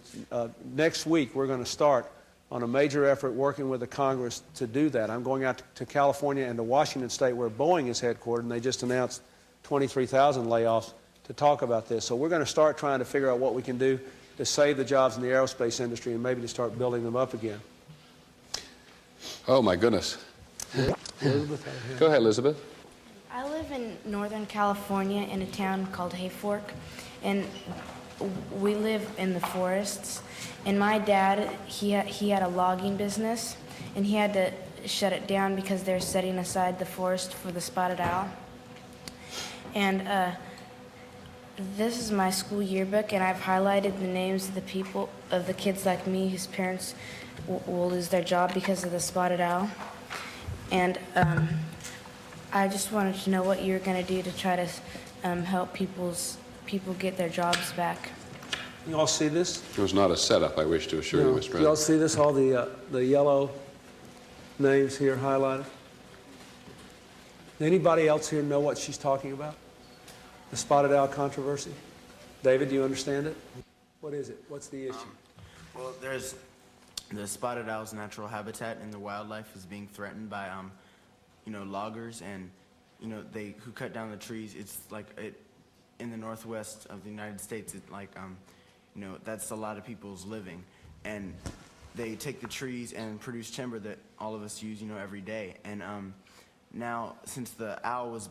next week we're going to start on a major effort working with the Congress to do that. I'm going out to California and to Washington State where Boeing is headquartered, and they just announced 23,000 layoffs to talk about this. So we're going to start trying to figure out what we can do to save the jobs in the aerospace industry and maybe to start building them up again. Oh, my goodness. Elizabeth? Go ahead, Elizabeth. I live in Northern California in a town called Hayfork, and we live in the forests. And my dad, he had a logging business, and he had to shut it down because they're setting aside the forest for the spotted owl. And this is my school yearbook, and I've highlighted the names of the kids like me whose parents will lose their job because of the spotted owl. And I just wanted to know what you're going to do to try to help people get their jobs back. You all see this? It was not a setup, I wish to assure you, Mr. President. You all see this, all the yellow names here highlighted? Anybody else here know what she's talking about? The spotted owl controversy? David, do you understand it? What is it? What's the issue? Well, there's the spotted owl's natural habitat and the wildlife is being threatened by, loggers and, who cut down the trees. It's like in the northwest of the United States, it's like, that's a lot of people's living. And they take the trees and produce timber that all of us use, every day. And now, since the owl's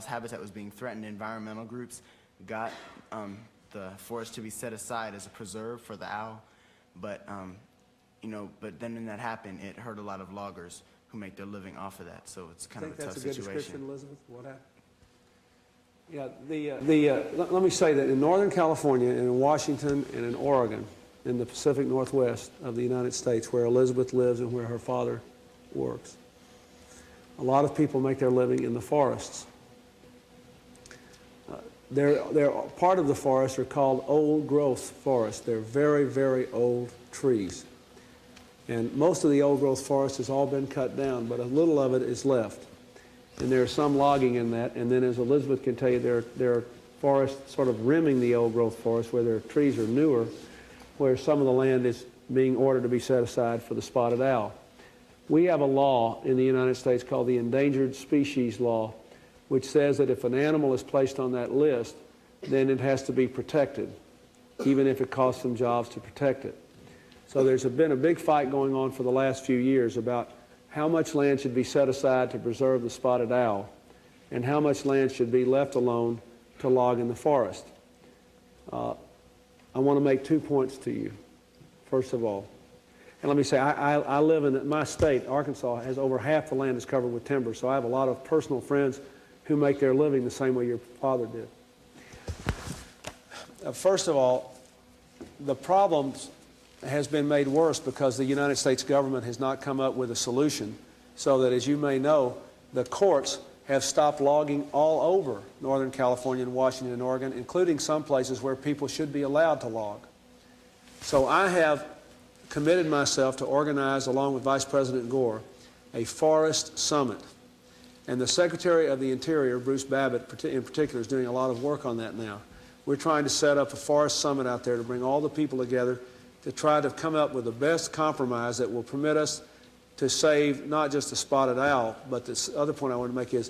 habitat was being threatened, environmental groups got the forest to be set aside as a preserve for the owl. But, but then when that happened, it hurt a lot of loggers who make their living off of that. So it's kind of a tough situation. That's a good description, Elizabeth. What happened? Yeah, let me say that in Northern California and in Washington and in Oregon, in the Pacific Northwest of the United States, where Elizabeth lives and where her father works, a lot of people make their living in the forests. They're part of the forest are called old growth forests. They're very, very old trees. And most of the old growth forest has all been cut down, but a little of it is left. And there's some logging in that. And then, as Elizabeth can tell you, there are forests sort of rimming the old growth forest where their trees are newer, where some of the land is being ordered to be set aside for the spotted owl. We have a law in the United States called the Endangered Species Law, which says that if an animal is placed on that list, then it has to be protected, even if it costs some jobs to protect it. So there's been a big fight going on for the last few years about how much land should be set aside to preserve the spotted owl, and how much land should be left alone to log in the forest. I want to make 2 points to you, first of all. And let me say, I live in my state, Arkansas, has over half the land is covered with timber, so I have a lot of personal friends who make their living the same way your father did. First of all, the problem has been made worse because the United States government has not come up with a solution, so that, as you may know, the courts have stopped logging all over Northern California and Washington and Oregon, including some places where people should be allowed to log. So I have committed myself to organize, along with Vice President Gore, a forest summit. And the Secretary of the Interior, Bruce Babbitt in particular, is doing a lot of work on that now. We're trying to set up a forest summit out there to bring all the people together to try to come up with the best compromise that will permit us to save not just the spotted owl, but this other point I want to make is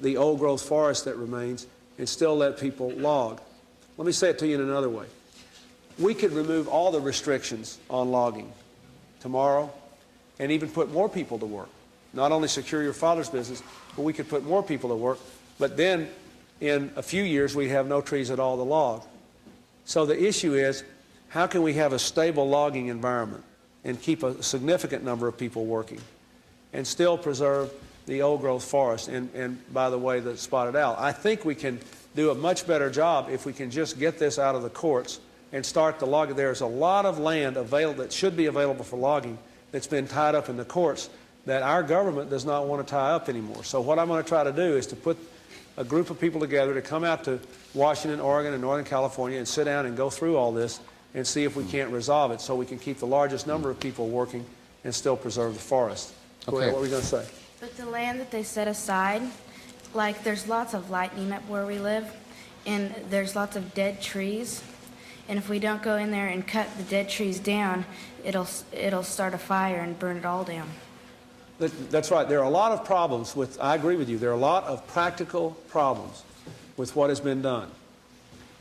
the old growth forest that remains, and still let people log. Let me say it to you in another way. We could remove all the restrictions on logging tomorrow and even put more people to work. Not only secure your father's business, but we could put more people to work. But then in a few years, we'd have no trees at all to log. So the issue is, how can we have a stable logging environment and keep a significant number of people working and still preserve the old growth forest and by the way, the spotted owl? I think we can do a much better job if we can just get this out of the courts and start the logging. There's a lot of land available that should be available for logging that's been tied up in the courts that our government does not want to tie up anymore. So what I'm going to try to do is to put a group of people together to come out to Washington, Oregon, and Northern California and sit down and go through all this and see if we can't resolve it so we can keep the largest number of people working and still preserve the forest. Go ahead, what were you going to say? But the land that they set aside, like there's lots of lightning up where we live, and there's lots of dead trees. And if we don't go in there and cut the dead trees down, it'll start a fire and burn it all down. That's right. There are a lot of problems with, I agree with you, there are a lot of practical problems with what has been done.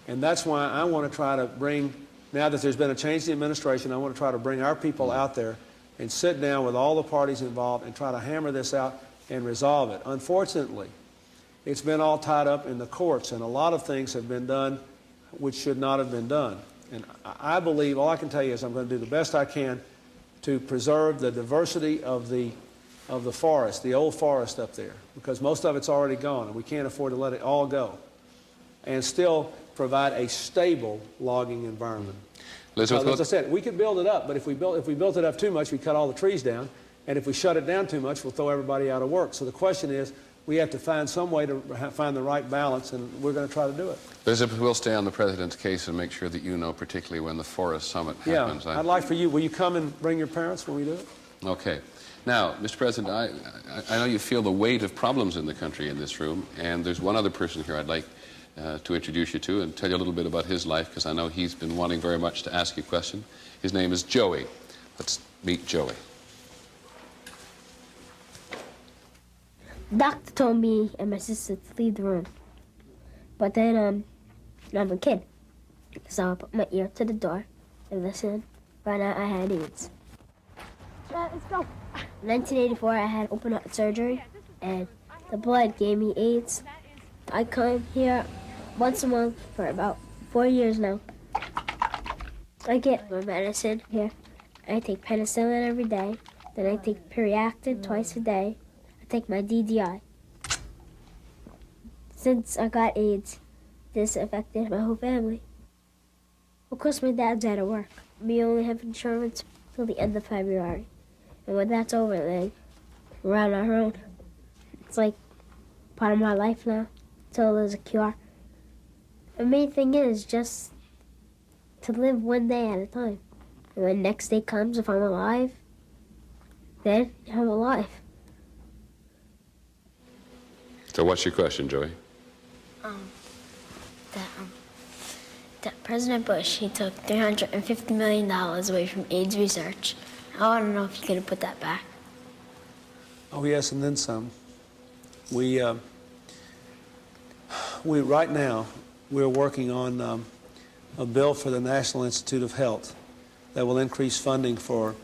And that's why I want to try to bring, now that there's been a change in the administration, I want to try to bring our people out there and sit down with all the parties involved and try to hammer this out and resolve it. Unfortunately, it's been all tied up in the courts, and a lot of things have been done which should not have been done. And I believe, all I can tell you is I'm going to do the best I can to preserve the diversity of the forest, the old forest up there, because most of it's already gone, and we can't afford to let it all go, and still provide a stable logging environment. As I said, we could build it up, but if we built it up too much, we cut all the trees down, and if we shut it down too much, we'll throw everybody out of work. So the question is, we have to find some way to find the right balance, and we're going to try to do it. Elizabeth, we'll stay on the President's case and make sure that you know, particularly when the Forest Summit happens. Yeah, I'd like for you, will you come and bring your parents when we do it? Okay. Now, Mr. President, I know you feel the weight of problems in the country in this room, and there's one other person here I'd like to introduce you to and tell you a little bit about his life, because I know he's been wanting very much to ask you a question. His name is Joey. Let's meet Joey. Doctor told me and my sister to leave the room. But then, I'm a kid. So I put my ear to the door and listened. Found out I had AIDS. Let's go. In 1984, I had open heart surgery, and the blood gave me AIDS. I come here once a month for about 4 years now. I get my medicine here. I take penicillin every day. Then I take Periactin twice a day. I take my DDI. Since I got AIDS, this affected my whole family. Of course, my dad's out of work. We only have insurance till the end of February. And when that's over, then we're on our own. It's like part of my life now, until there's a cure. The main thing is just to live one day at a time. And when next day comes, if I'm alive, then I'm alive. So what's your question, Joey? That President Bush, he took $350 million away from AIDS research. I want to know if you're going to put that back. Oh, yes, and then some. We right now, we're working on a bill for the National Institute of Health that will increase funding for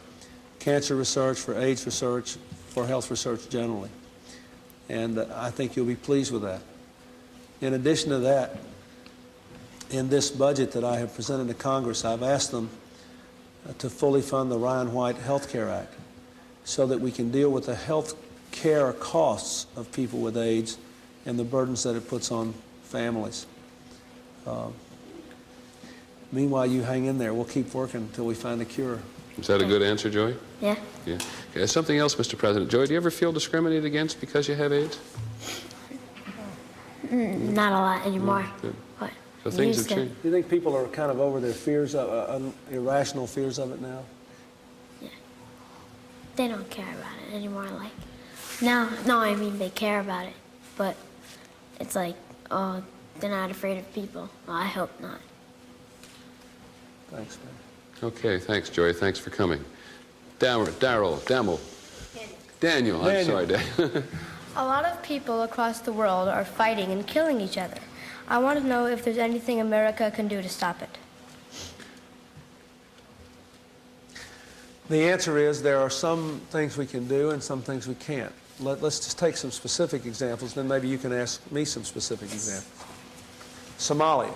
cancer research, for AIDS research, for health research generally. And I think you'll be pleased with that. In addition to that, in this budget that I have presented to Congress, I've asked them to fully fund the Ryan White Health Care Act so that we can deal with the health care costs of people with AIDS and the burdens that it puts on families. Meanwhile, you hang in there. We'll keep working until we find a cure. Is that a good answer, Joey? Yeah. Yeah. Okay, something else, Mr. President. Joey, do you ever feel discriminated against because you have AIDS? Not a lot anymore. Good. But So things have changed. Do you think people are kind of over their fears, irrational fears of it now? They don't care about it anymore. Like, no, I mean they care about it, but it's like, oh, they're not afraid of people. Well, I hope not. Thanks, man. Okay, thanks, Joey. Thanks for coming. Daniel, I'm sorry, Daniel. A lot of people across the world are fighting and killing each other. I want to know if there's anything America can do to stop it. The answer is there are some things we can do and some things we can't. Let's just take some specific examples, then maybe you can ask me some specific examples. Somalia.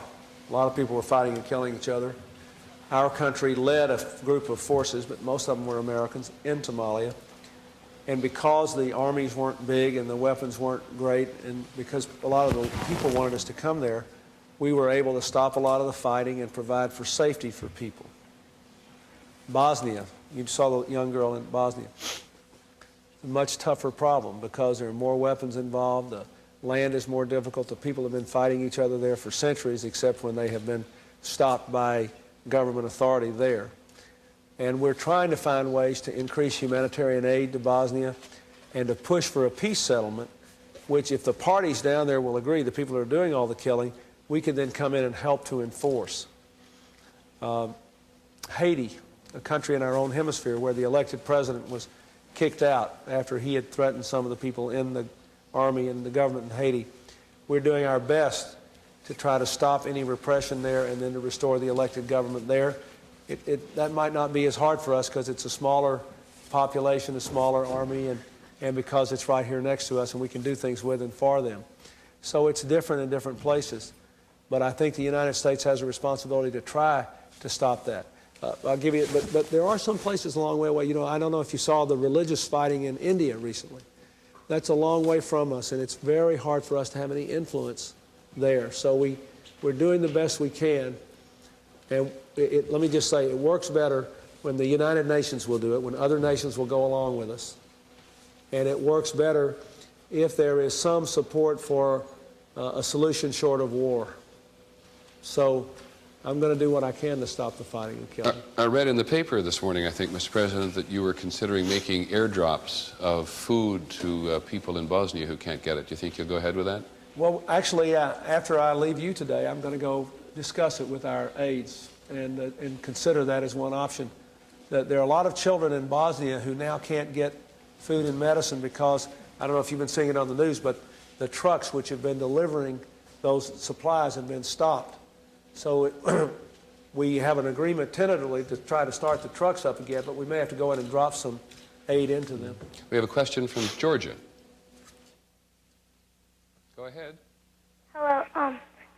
A lot of people were fighting and killing each other. Our country led a group of forces, but most of them were Americans, in Somalia. And because the armies weren't big and the weapons weren't great, and because a lot of the people wanted us to come there, we were able to stop a lot of the fighting and provide for safety for people. Bosnia, you saw the young girl in Bosnia. A much tougher problem because there are more weapons involved, the land is more difficult, the people have been fighting each other there for centuries, except when they have been stopped by government authority there. And we're trying to find ways to increase humanitarian aid to Bosnia and to push for a peace settlement, which if the parties down there will agree, the people who are doing all the killing, we can then come in and help to enforce. Haiti, a country in our own hemisphere where the elected president was kicked out after he had threatened some of the people in the army and the government in Haiti. We're doing our best to try to stop any repression there and then to restore the elected government there. That might not be as hard for us because it's a smaller population, a smaller army, and because it's right here next to us and we can do things with and for them. So it's different in different places. But I think the United States has a responsibility to try to stop that. I'll give you, but there are some places a long way away. You know, I don't know if you saw the religious fighting in India recently. That's a long way from us, and it's very hard for us to have any influence there. So we're doing the best we can. And let me just say, it works better when the United Nations will do it, when other nations will go along with us. And it works better if there is some support for a solution short of war. So I'm going to do what I can to stop the fighting and killing. I read in the paper this morning, I think, Mr. President, that you were considering making airdrops of food to people in Bosnia who can't get it. Do you think you'll go ahead with that? Well, actually, after I leave you today, I'm going to go discuss it with our aides and consider that as one option. That there are a lot of children in Bosnia who now can't get food and medicine because, I don't know if you've been seeing it on the news, but the trucks which have been delivering those supplies have been stopped. So we have an agreement tentatively to try to start the trucks up again, but we may have to go in and drop some aid into them. We have a question from Georgia. Go ahead. Hello,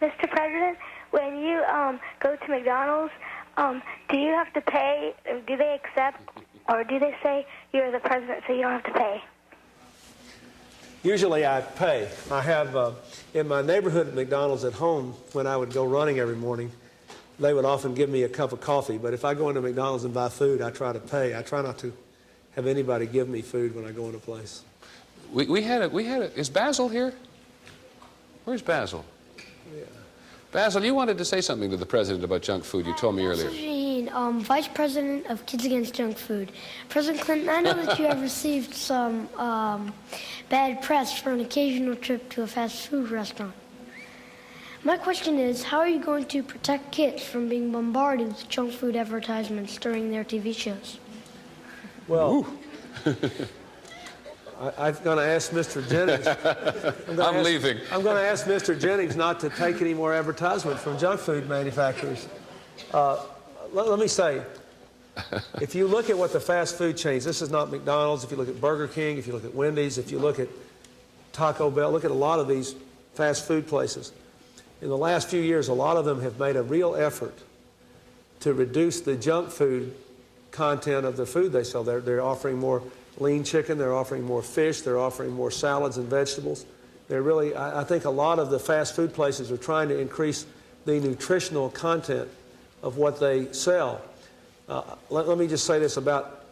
Mr. President. When you go to McDonald's, do you have to pay? Do they accept, or do they say you're the president, so you don't have to pay? Usually I pay. I have, in my neighborhood McDonald's at home, when I would go running every morning, they would often give me a cup of coffee. But if I go into McDonald's and buy food, I try to pay. I try not to have anybody give me food when I go into a place. We had a, is Basil here? Where's Basil? Yeah. Basil, you wanted to say something to the president about junk food. You told me earlier. Shaheen, Vice President of Kids Against Junk Food. President Clinton, I know that you have received some bad press for an occasional trip to a fast food restaurant. My question is, how are you going to protect kids from being bombarded with junk food advertisements during their TV shows? Well, I'm going to ask Mr. Jennings. I'm leaving. I'm going to ask Mr. Jennings not to take any more advertisement from junk food manufacturers. Let me say, If you look at what the fast food chains, this is not McDonald's, if you look at Burger King, if you look at Wendy's, if you look at Taco Bell, look at a lot of these fast food places. In the last few years, a lot of them have made a real effort to reduce the junk food content of the food they sell. They're offering more lean chicken, they're offering more fish, they're offering more salads and vegetables. They're really, I think a lot of the fast food places are trying to increase the nutritional content of what they sell. Let me just say this, about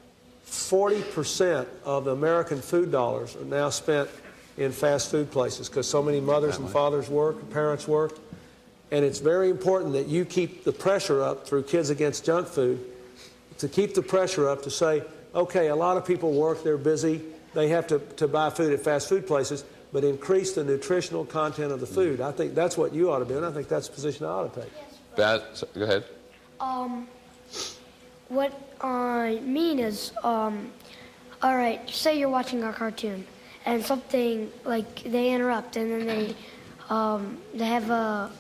40% of the American food dollars are now spent in fast food places because so many mothers and fathers work, parents work. And it's very important that you keep the pressure up through Kids Against Junk Food, to keep the pressure up to say, okay, a lot of people work, they're busy, they have to buy food at fast food places, but increase the nutritional content of the food. I think that's what you ought to do, and I think that's the position I ought to take. Go ahead. What I mean is, all right, say you're watching a cartoon and something, like, they interrupt and then they have a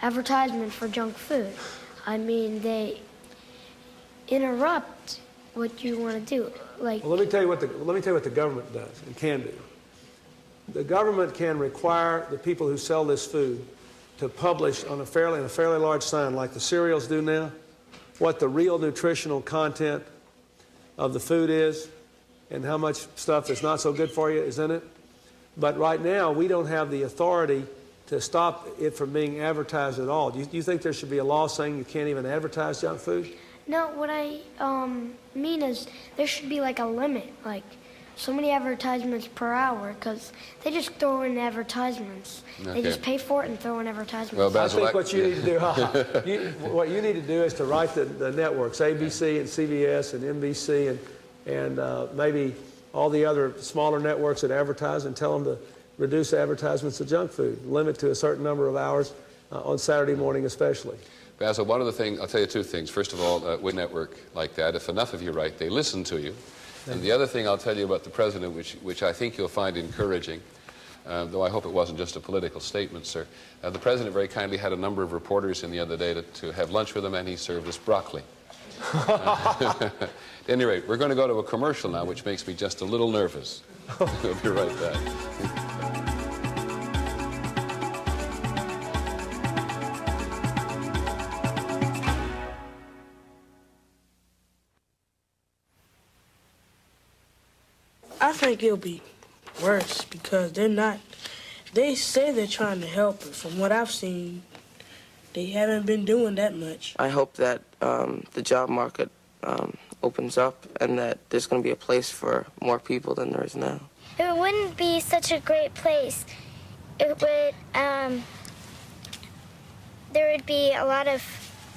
advertisement for junk food. I mean, they interrupt what you want to do. Like, well, let me tell you what the government does and can do. The government can require the people who sell this food to publish in a fairly large sign, like the cereals do now, what the real nutritional content of the food is and how much stuff that's not so good for you is in it. But right now, we don't have the authority to stop it from being advertised at all. Do you think there should be a law saying you can't even advertise junk food? no, what I mean is there should be like a limit, like so many advertisements per hour, because they just throw in advertisements. Okay. They just pay for it and throw in advertisements. Well, Basil, I think what you need to do, what you need to do is to write the networks, ABC and CBS and NBC and maybe all the other smaller networks that advertise, and tell them to reduce advertisements of junk food, limit to a certain number of hours on Saturday morning especially. Basil, one of the things, I'll tell you two things. First of all, with a network like that, if enough of you write, they listen to you. And the other thing I'll tell you about the president, which I think you'll find encouraging, though I hope it wasn't just a political statement, sir. The president very kindly had a number of reporters in the other day to have lunch with him, and he served us broccoli. At any rate, we're going to go to a commercial now, which makes me just a little nervous. We'll be right back. I think it'll be worse because they say they're trying to help, but from what I've seen, they haven't been doing that much. I hope that the job market opens up and that there's going to be a place for more people than there is now. It wouldn't be such a great place. It would, there would be a lot of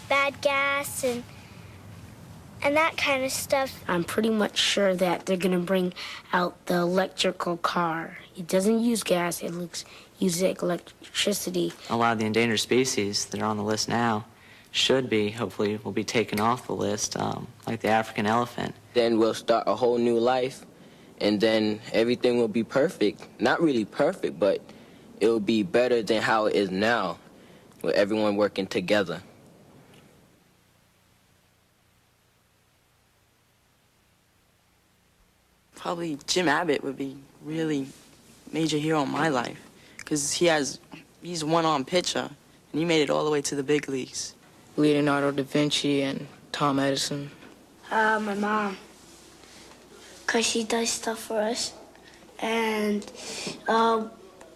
bad gas and that kind of stuff. I'm pretty much sure that they're going to bring out the electrical car. It doesn't use gas, it uses electricity. A lot of the endangered species that are on the list now hopefully will be taken off the list, like the African elephant. Then we'll start a whole new life, and then everything will be perfect. Not really perfect, but it will be better than how it is now, with everyone working together. Probably Jim Abbott would be really major hero in my life, because he's a one-arm pitcher, and he made it all the way to the big leagues. Leonardo da Vinci and Tom Edison. My mom, because she does stuff for us. And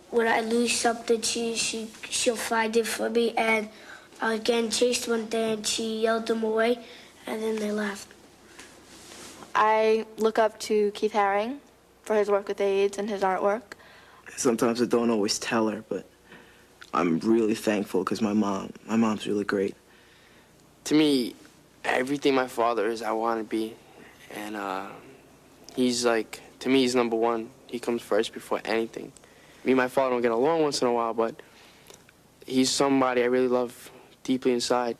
when I lose something, she'll find it for me. And I was getting chased one day, and she yelled them away, and then they laughed. I look up to Keith Haring for his work with AIDS and his artwork. Sometimes I don't always tell her, but I'm really thankful because my mom's really great. To me, everything my father is, I want to be. And to me, he's number one. He comes first before anything. Me and my father don't get along once in a while, but he's somebody I really love deeply inside.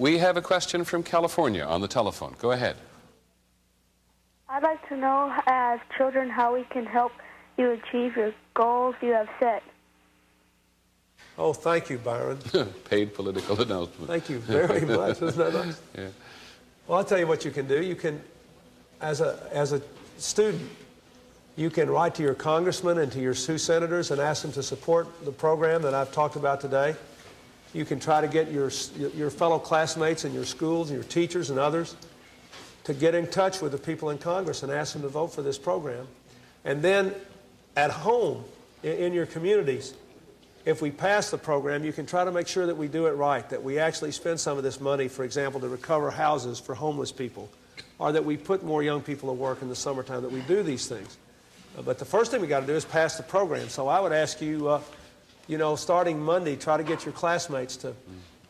We have a question from California on the telephone. Go ahead. I'd like to know, as children, how we can help you achieve your goals you have set. Oh, thank you, Byron. Paid political announcement. Thank you very much. Isn't that nice? Yeah. Well, I'll tell you what you can do. You can, as a student, you can write to your congressman and to your 2 senators and ask them to support the program that I've talked about today. You can try to get your fellow classmates in your schools and your teachers and others to get in touch with the people in Congress and ask them to vote for this program. And then at home, in your communities, if we pass the program, you can try to make sure that we do it right, that we actually spend some of this money, for example, to recover houses for homeless people, or that we put more young people to work in the summertime, that we do these things. But the first thing we got to do is pass the program. So I would ask you, starting Monday, try to get your classmates to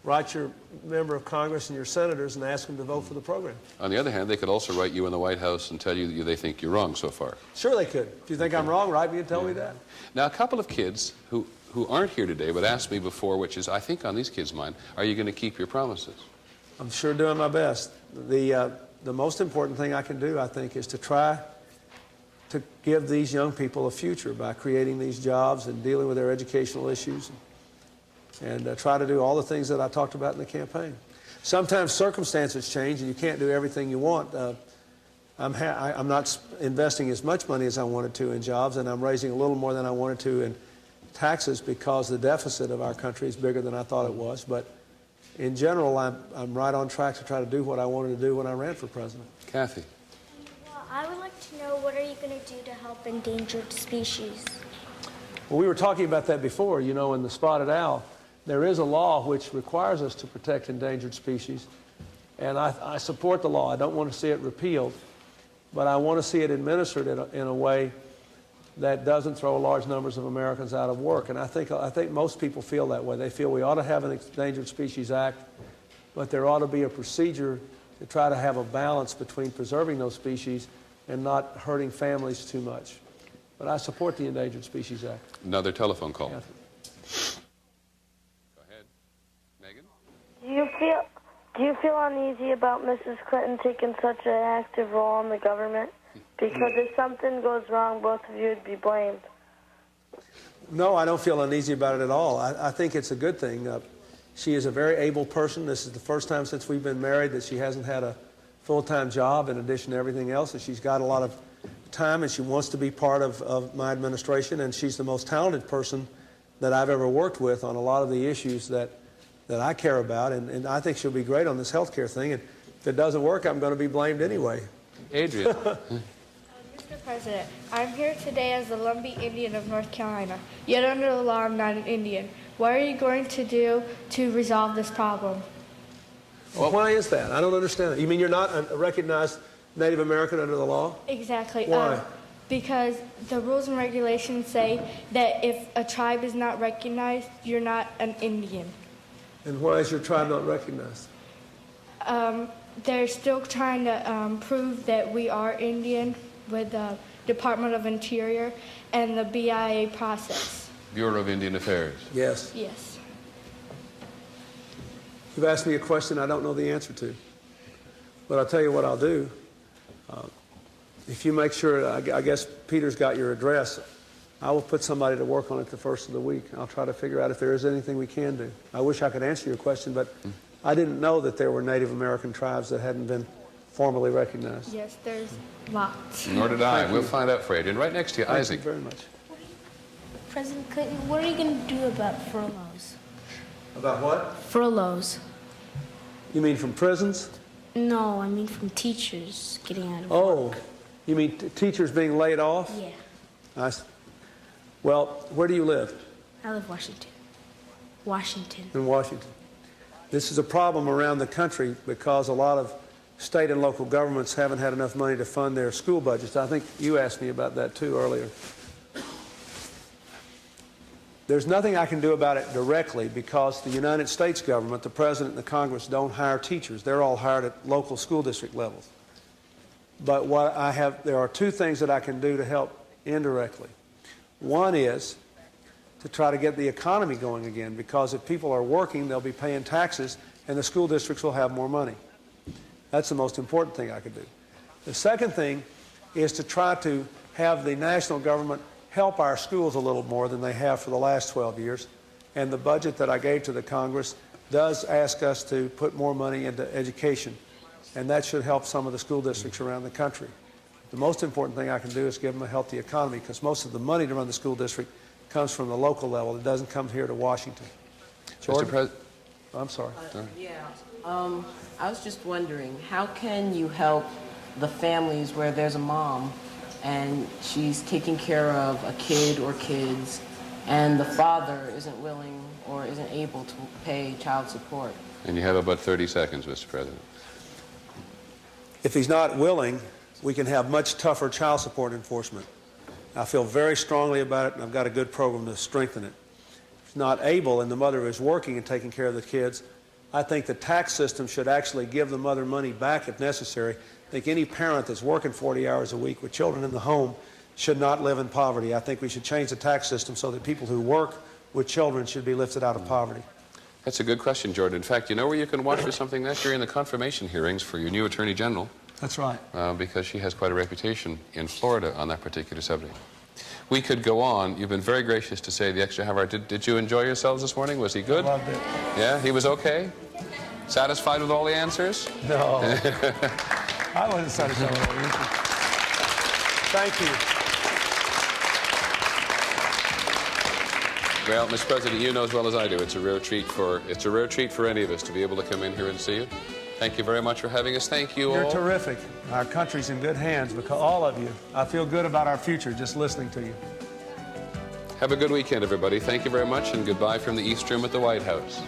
write your member of Congress and your senators and ask them to vote for the program. On the other hand, they could also write you in the White House and tell you that they think you're wrong so far. Sure they could. If you think I'm wrong, write me and tell me that. Now, a couple of kids who aren't here today but asked me before, which is, I think, on these kids' mind, are you going to keep your promises? I'm sure doing my best. The most important thing I can do, I think, is to try to give these young people a future by creating these jobs and dealing with their educational issues and try to do all the things that I talked about in the campaign. Sometimes circumstances change and you can't do everything you want. I'm not investing as much money as I wanted to in jobs, and I'm raising a little more than I wanted to in taxes because the deficit of our country is bigger than I thought it was. But in general, I'm right on track to try to do what I wanted to do when I ran for president. Kathy. Well, I would like to know, what are you going to do to help endangered species? Well, we were talking about that before. You know, in the spotted owl, there is a law which requires us to protect endangered species, and I support the law. I don't want to see it repealed, but I want to see it administered in a way that doesn't throw large numbers of Americans out of work. And I think most people feel that way. They feel we ought to have an Endangered Species Act, but there ought to be a procedure to try to have a balance between preserving those species and not hurting families too much. But I support the Endangered Species Act. Another telephone call. Yeah. Go ahead. Megan? Do you feel uneasy about Mrs. Clinton taking such an active role in the government? Because if something goes wrong, both of you would be blamed. No, I don't feel uneasy about it at all. I think it's a good thing. She is a very able person. This is the first time since we've been married that she hasn't had a full-time job in addition to everything else. And she's got a lot of time, and she wants to be part of my administration. And she's the most talented person that I've ever worked with on a lot of the issues that I care about. And I think she'll be great on this health care thing. And if it doesn't work, I'm going to be blamed anyway. Adrian. Mr. President, I'm here today as the Lumbee Indian of North Carolina. Yet under the law, I'm not an Indian. What are you going to do to resolve this problem? Well, why is that? I don't understand that. You mean you're not a recognized Native American under the law? Exactly. Why? Because the rules and regulations say that if a tribe is not recognized, you're not an Indian. And why is your tribe not recognized? They're still trying to prove that we are Indian with the Department of Interior and the BIA process. Bureau of Indian Affairs. Yes. Yes. You've asked me a question I don't know the answer to. But I'll tell you what I'll do. If you make sure, I guess Peter's got your address, I will put somebody to work on it the first of the week. I'll try to figure out if there is anything we can do. I wish I could answer your question, but I didn't know that there were Native American tribes that hadn't been formally recognized. Yes, there's lots. Nor did I. We'll find out for you. And right next to you, Thank Isaac. you very much. President Clinton, what are you going to do about furloughs? About what? Furloughs. You mean from prisons? No, I mean from teachers getting out of work. You mean teachers being laid off? Yeah. Well, where do you live? I live Washington. Washington. In Washington. This is a problem around the country because a lot of state and local governments haven't had enough money to fund their school budgets. I think you asked me about that too earlier. There's nothing I can do about it directly because the United States government, the president and the Congress don't hire teachers. They're all hired at local school district levels. But there are two things that I can do to help indirectly. One is to try to get the economy going again, because if people are working, they'll be paying taxes, and the school districts will have more money. That's the most important thing I could do. The second thing is to try to have the national government help our schools a little more than they have for the last 12 years. And the budget that I gave to the Congress does ask us to put more money into education. And that should help some of the school districts around the country. The most important thing I can do is give them a healthy economy, because most of the money to run the school district comes from the local level. It doesn't come here to Washington. Jordan? I'm sorry. I was just wondering, how can you help the families where there's a mom and she's taking care of a kid or kids and the father isn't willing or isn't able to pay child support? And you have about 30 seconds, Mr. President. If he's not willing, we can have much tougher child support enforcement. I feel very strongly about it, and I've got a good program to strengthen it. If he's not able and the mother is working and taking care of the kids, I think the tax system should actually give the mother money back if necessary. I think any parent that's working 40 hours a week with children in the home should not live in poverty. I think we should change the tax system so that people who work with children should be lifted out of poverty. That's a good question, Jordan. In fact, you know where you can watch for something next year? In the confirmation hearings for your new Attorney General. That's right. Because she has quite a reputation in Florida on that particular subject. We could go on. You've been very gracious to say the extra half hour. Did you enjoy yourselves this morning? Was he good? I loved it. Yeah, he was okay? Satisfied with all the answers? No. I wasn't satisfied with all the answers. Thank you. Well, Mr. President, you know as well as I do, it's a rare treat for any of us to be able to come in here and see you. Thank you very much for having us. Thank you all. You're terrific. Our country's in good hands because all of you. I feel good about our future just listening to you. Have a good weekend, everybody. Thank you very much, and goodbye from the East Room at the White House.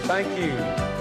Thank you.